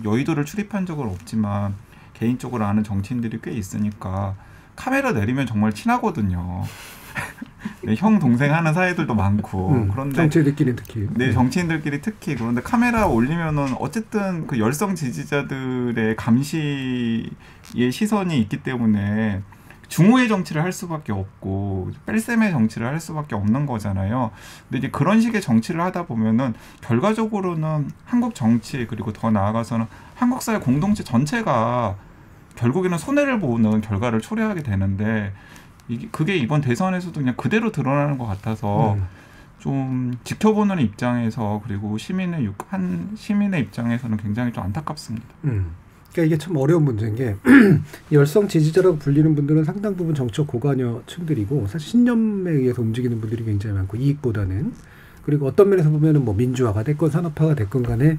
여의도를 출입한 적은 없지만 개인적으로 아는 정치인들이 꽤 있으니까 카메라 내리면 정말 친하거든요. 네, 형 동생 하는 사이들도 많고 그런데 정치인들끼리 특히 네 정치인들끼리 특히 그런데 카메라 올리면은 어쨌든 그 열성 지지자들의 감시의 시선이 있기 때문에 중후의 정치를 할 수밖에 없고 뺄셈의 정치를 할 수밖에 없는 거잖아요. 근데 이제 그런 식의 정치를 하다 보면은 결과적으로는 한국 정치 그리고 더 나아가서는 한국 사회 공동체 전체가 결국에는 손해를 보는 결과를 초래하게 되는데 그게 이번 대선에서도 그냥 그대로 드러나는 것 같아서 좀 지켜보는 입장에서 그리고 시민의 입장에서는 굉장히 좀 안타깝습니다. 그러니까 이게 참 어려운 문제인 게 열성 지지자라고 불리는 분들은 상당 부분 정치적 고관여층들이고 사실 신념에 의해서 움직이는 분들이 굉장히 많고 이익보다는 그리고 어떤 면에서 보면은 뭐 민주화가 됐건 산업화가 됐건 간에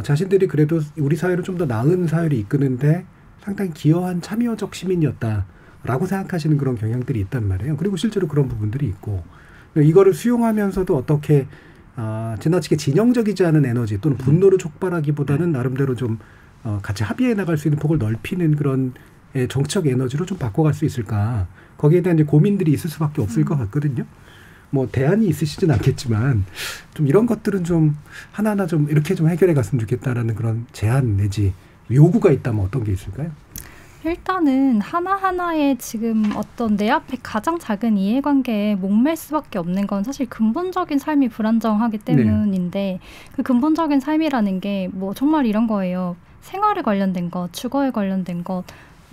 자신들이 그래도 우리 사회를 좀 더 나은 사회를 이끄는데 상당히 기여한 참여적 시민이었다라고 생각하시는 그런 경향들이 있단 말이에요. 그리고 실제로 그런 부분들이 있고 이거를 수용하면서도 어떻게 지나치게 진영적이지 않은 에너지 또는 분노를 촉발하기보다는 나름대로 좀 같이 합의해 나갈 수 있는 폭을 넓히는 그런 정치적 에너지로 좀 바꿔갈 수 있을까. 거기에 대한 이제 고민들이 있을 수밖에 없을 것 같거든요. 뭐 대안이 있으시진 않겠지만 좀 이런 것들은 좀 하나하나 좀 이렇게 좀 해결해 갔으면 좋겠다라는 그런 제안 내지 요구가 있다면 어떤 게 있을까요? 일단은 하나하나의 지금 어떤 내 앞에 가장 작은 이해관계에 목맬 수밖에 없는 건 사실 근본적인 삶이 불안정하기 때문인데 그 근본적인 삶이라는 게 뭐 정말 이런 거예요. 생활에 관련된 것, 주거에 관련된 것,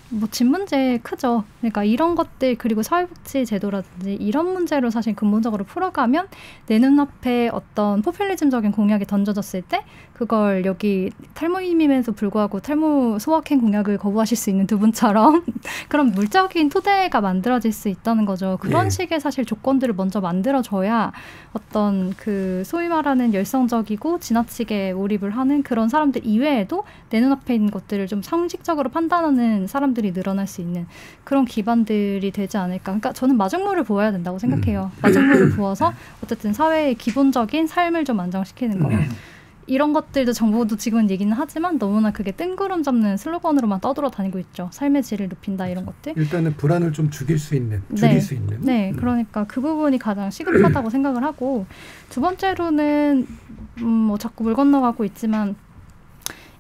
뭐 집 문제 크죠. 그러니까 이런 것들 그리고 사회복지 제도라든지 이런 문제로 사실 근본적으로 풀어가면 내 눈앞에 어떤 포퓰리즘적인 공약이 던져졌을 때 그걸 여기 탈모임임에도 불구하고 탈모 소확행 공약을 거부하실 수 있는 두 분처럼 그런 물적인 토대가 만들어질 수 있다는 거죠. 그런 식의 사실 조건들을 먼저 만들어줘야 어떤 그 소위 말하는 열성적이고 지나치게 몰입을 하는 그런 사람들 이외에도 내 눈앞에 있는 것들을 좀 상식적으로 판단하는 사람들이 늘어날 수 있는 그런 기반들이 되지 않을까. 그러니까 저는 마중물을 부어야 된다고 생각해요. 마중물을 부어서 어쨌든 사회의 기본적인 삶을 좀 안정시키는 거. 이런 것들도 정부도 지금은 얘기는 하지만 너무나 그게 뜬구름 잡는 슬로건으로만 떠돌아다니고 있죠. 삶의 질을 높인다 이런 것들. 일단은 불안을 좀 줄일 수 있는. 네, 그러니까 그 부분이 가장 시급하다고 생각을 하고 두 번째로는 뭐 자꾸 물 건너가고 있지만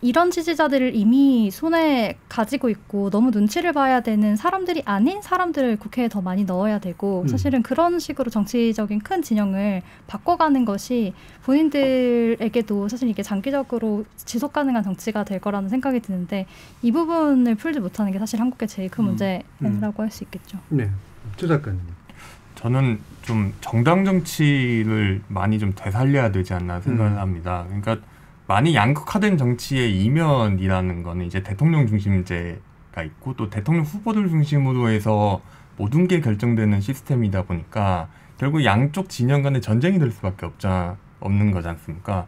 이런 지지자들을 이미 손에 가지고 있고 너무 눈치를 봐야 되는 사람들이 아닌 사람들을 국회에 더 많이 넣어야 되고 사실은 그런 식으로 정치적인 큰 진영을 바꿔가는 것이 본인들에게도 사실 이게 장기적으로 지속 가능한 정치가 될 거라는 생각이 드는데 이 부분을 풀지 못하는 게 사실 한국의 제일 큰 문제라고 할 수 있겠죠. 네, 조 작가님. 저는 좀 정당 정치를 많이 좀 되살려야 되지 않나 생각을 합니다. 그러니까 많이 양극화된 정치의 이면이라는 거는 이제 대통령 중심제가 있고 또 대통령 후보들 중심으로 해서 모든 게 결정되는 시스템이다 보니까 결국 양쪽 진영 간의 전쟁이 될 수밖에 없는 거지 않습니까?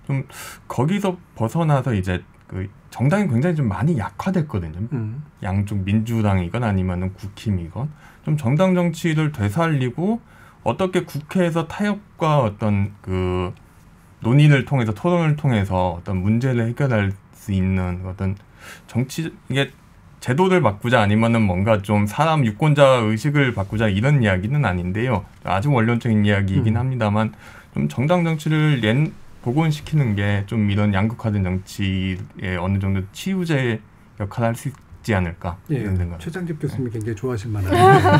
좀 거기서 벗어나서 이제 그 정당이 굉장히 좀 많이 약화됐거든요. 양쪽 민주당이건 아니면은 국힘이건 좀 정당 정치를 되살리고 어떻게 국회에서 타협과 어떤 그 논의를 통해서 토론을 통해서 어떤 문제를 해결할 수 있는 어떤 이게 제도를 바꾸자 아니면은 뭔가 좀 사람 유권자 의식을 바꾸자 이런 이야기는 아닌데요. 아주 원론적인 이야기이긴 합니다만 좀 정당 정치를 복원시키는 게 좀 이런 양극화된 정치에 어느 정도 치유제 역할을 할 수 있지 않을까 이런 생각. 최장집 교수님이 굉장히 좋아하실 만한.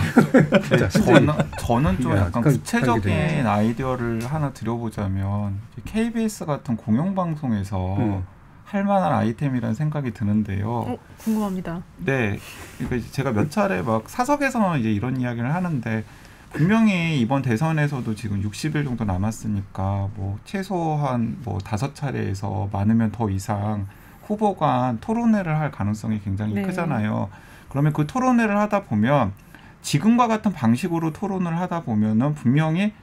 저는 좀 약간 구체적인 아이디어를 하나 드려보자면 KBS 같은 공영방송에서 할 만한 아이템이라는 생각이 드는데요. 궁금합니다. 네, 그러니까 제가 몇 차례 막 사석에서는 이제 이런 이야기를 하는데 분명히 이번 대선에서도 지금 60일 정도 남았으니까 뭐 최소한 뭐 5차례에서 많으면 더 이상 후보 간 토론회를 할 가능성이 굉장히 크잖아요. 그러면 그 토론회를 하다 보면 지금과 같은 방식으로 토론을 하다 보면은 분명히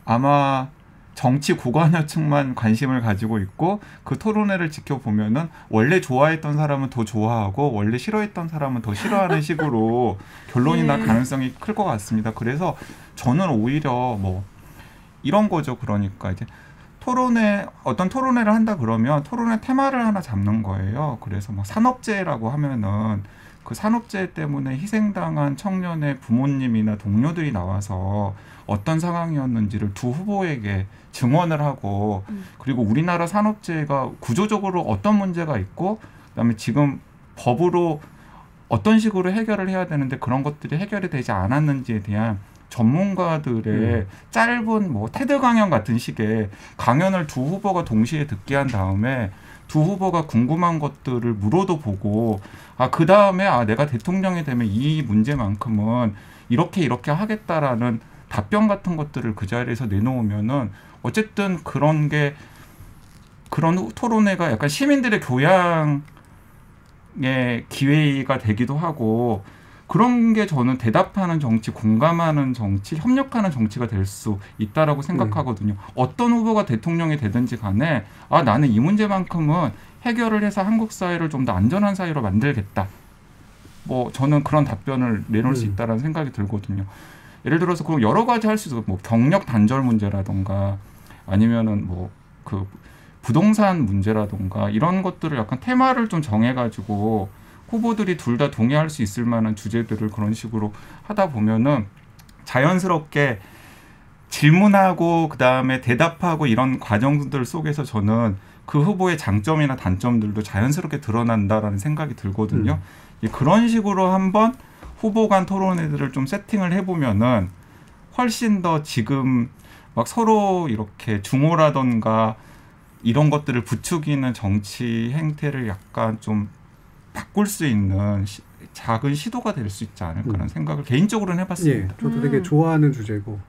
아마 정치 고관여층만 관심을 가지고 있고 그 토론회를 지켜보면은 원래 좋아했던 사람은 더 좋아하고 원래 싫어했던 사람은 더 싫어하는 식으로 결론이 날 가능성이 클 것 같습니다. 그래서 저는 오히려 뭐 이런 거죠. 그러니까 이제 어떤 토론회를 한다 그러면 토론회 테마를 하나 잡는 거예요. 그래서 뭐 산업재해라고 하면은 그 산업재해 때문에 희생당한 청년의 부모님이나 동료들이 나와서 어떤 상황이었는지를 두 후보에게 증언을 하고 그리고 우리나라 산업재해가 구조적으로 어떤 문제가 있고 그다음에 지금 법으로 어떤 식으로 해결을 해야 되는데 그런 것들이 해결이 되지 않았는지에 대한 전문가들의 짧은 뭐 테드 강연 같은 식의 강연을 두 후보가 동시에 듣게 한 다음에 두 후보가 궁금한 것들을 물어도 보고 그 다음에 내가 대통령이 되면 이 문제만큼은 이렇게 하겠다라는 답변 같은 것들을 그 자리에서 내놓으면은 어쨌든 그런 토론회가 약간 시민들의 교양의 기회가 되기도 하고 그런 게 저는 대답하는 정치, 공감하는 정치, 협력하는 정치가 될 수 있다라고 생각하거든요. 어떤 후보가 대통령이 되든지 간에 나는 이 문제만큼은 해결을 해서 한국 사회를 좀 더 안전한 사회로 만들겠다. 뭐 저는 그런 답변을 내놓을 수 있다라는 생각이 들거든요. 예를 들어서 그럼 여러 가지 할 수 있어요. 뭐 경력 단절 문제라던가 아니면은 뭐 그 부동산 문제라던가 이런 것들을 약간 테마를 좀 정해가지고 후보들이 둘 다 동의할 수 있을 만한 주제들을 그런 식으로 하다 보면은 자연스럽게 질문하고 그다음에 대답하고 이런 과정들 속에서 저는 그 후보의 장점이나 단점들도 자연스럽게 드러난다라는 생각이 들거든요. 그런 식으로 한번 후보 간 토론회들을 좀 세팅을 해보면은 훨씬 더 지금 막 서로 이렇게 중호라던가 이런 것들을 부추기는 정치 행태를 약간 좀 바꿀 수 있는 작은 시도가 될 수 있지 않을까라는 생각을 개인적으로는 해봤습니다. 저도 되게 좋아하는 주제고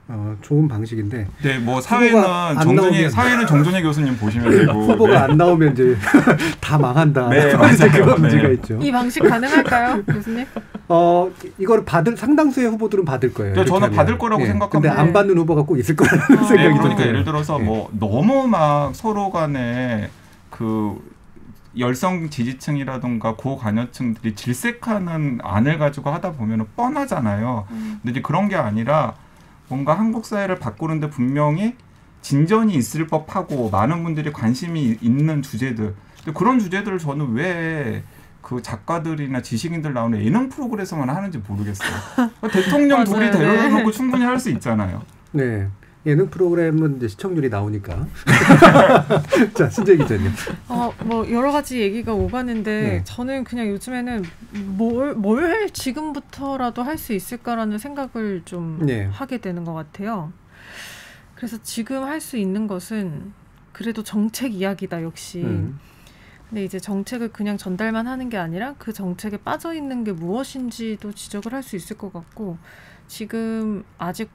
좋은 방식인데. 네, 뭐 사회는 정준희 교수님 보시면 되고 후보가 안 나오면 이제 다 망한다. 네, 맞아요. 그런 문제가 있죠. 이 방식 가능할까요, 교수님? 이걸 상당수의 후보들은 받을 거예요. 네, 저는 받을 거라고 생각합니다. 근데 안 받는 후보가 꼭 있을 거라는 생각이 들어요. 그러니까 예를 들어서 뭐 너무 막 서로 간에 그 열성 지지층이라든가 고관여층들이 질색하는 안을 가지고 하다 보면 뻔하잖아요. 근데 이제 그런 게 아니라 뭔가 한국 사회를 바꾸는데 분명히 진전이 있을 법하고 많은 분들이 관심이 있는 주제들. 근데 그런 주제들을 저는 왜 그 작가들이나 지식인들 나오는 예능 프로그램에서만 하는지 모르겠어요. 대통령 둘이 데려다 놓고 충분히 할 수 있잖아요. 네. 예능 프로그램은 이제 시청률이 나오니까. 자, 신재 기자님. 뭐 여러 가지 얘기가 오가는데 저는 그냥 요즘에는 뭘 지금부터라도 할 수 있을까라는 생각을 좀 하게 되는 것 같아요. 그래서 지금 할 수 있는 것은 그래도 정책 이야기다 역시. 근데 이제 정책을 그냥 전달만 하는 게 아니라 그 정책에 빠져 있는 게 무엇인지도 지적을 할 수 있을 것 같고 지금 아직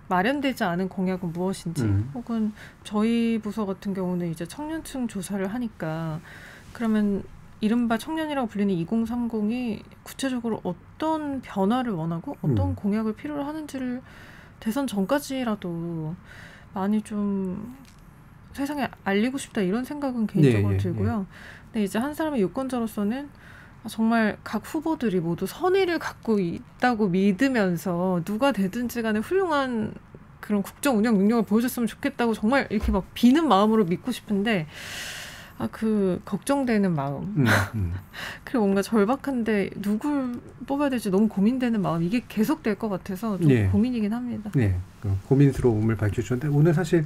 마련되지 않은 공약은 무엇인지 혹은 저희 부서 같은 경우는 이제 청년층 조사를 하니까 그러면 이른바 청년이라고 불리는 2030이 구체적으로 어떤 변화를 원하고 어떤 공약을 필요로 하는지를 대선 전까지라도 많이 좀 세상에 알리고 싶다 이런 생각은 개인적으로 들고요. 근데 이제 한 사람의 유권자로서는 정말 각 후보들이 모두 선의를 갖고 있다고 믿으면서 누가 되든지 간에 훌륭한 그런 국정 운영 능력을 보여줬으면 좋겠다고 정말 이렇게 막 비는 마음으로 믿고 싶은데 그 걱정되는 마음. 그리고 뭔가 절박한데 누굴 뽑아야 될지 너무 고민되는 마음. 이게 계속될 것 같아서 좀 네. 고민이긴 합니다. 네, 고민스러움을 밝혀주셨는데 오늘 사실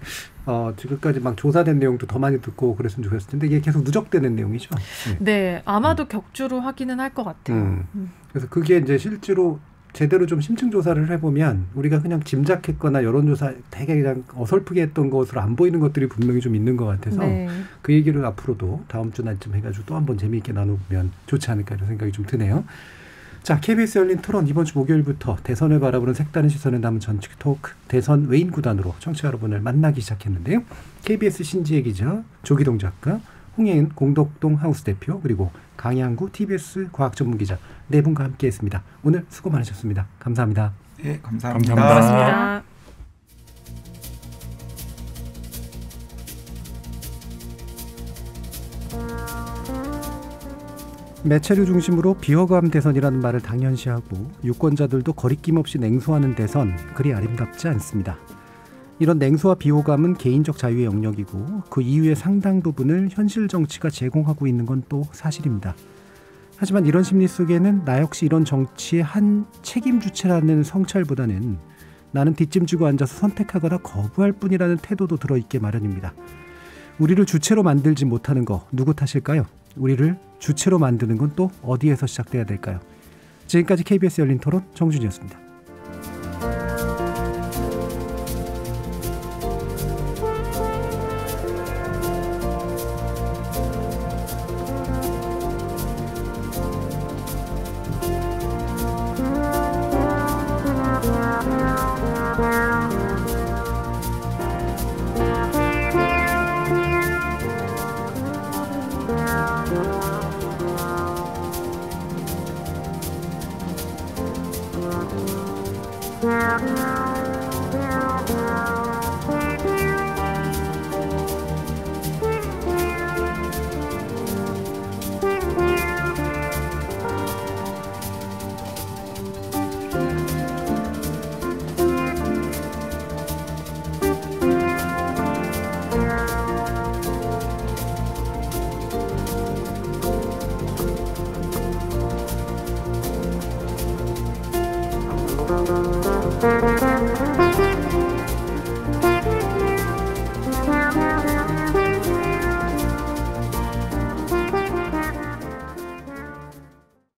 지금까지 막 조사된 내용도 더 많이 듣고 그랬으면 좋겠을 텐데 이게 계속 누적되는 내용이죠. 네, 아마도 격주로 하기는 할 것 같아요. 그래서 그게 이제 실제로 제대로 좀 심층 조사를 해보면 우리가 그냥 짐작했거나 여론조사 되게 그냥 어설프게 했던 것으로 안 보이는 것들이 분명히 좀 있는 것 같아서 네. 그 얘기를 앞으로도 다음 주 날쯤 해가지고 또 한번 재미있게 나눠보면 좋지 않을까 이런 생각이 좀 드네요. 자, KBS 열린 토론 이번 주 목요일부터 대선을 바라보는 색다른 시선을 담은 정치 토크 대선 외인 구단으로 청취자 여러분을 만나기 시작했는데요. KBS 신지혜 기자, 조기동 작가, 홍예은 공덕동 하우스 대표 그리고 강양구 TBS 과학전문기자 네 분과 함께했습니다. 오늘 수고 많으셨습니다. 감사합니다. 네, 감사합니다. 고맙습니다. 매체를 중심으로 비허감 대선이라는 말을 당연시하고 유권자들도 거리낌 없이 냉소하는 대선 그리 아름답지 않습니다. 이런 냉소와 비호감은 개인적 자유의 영역이고 그 이유의 상당 부분을 현실 정치가 제공하고 있는 건 또 사실입니다. 하지만 이런 심리 속에는 나 역시 이런 정치의 한 책임 주체라는 성찰보다는 나는 뒷짐지고 앉아서 선택하거나 거부할 뿐이라는 태도도 들어있게 마련입니다. 우리를 주체로 만들지 못하는 거 누구 탓일까요? 우리를 주체로 만드는 건 또 어디에서 시작돼야 될까요? 지금까지 KBS 열린 토론 정준이었습니다.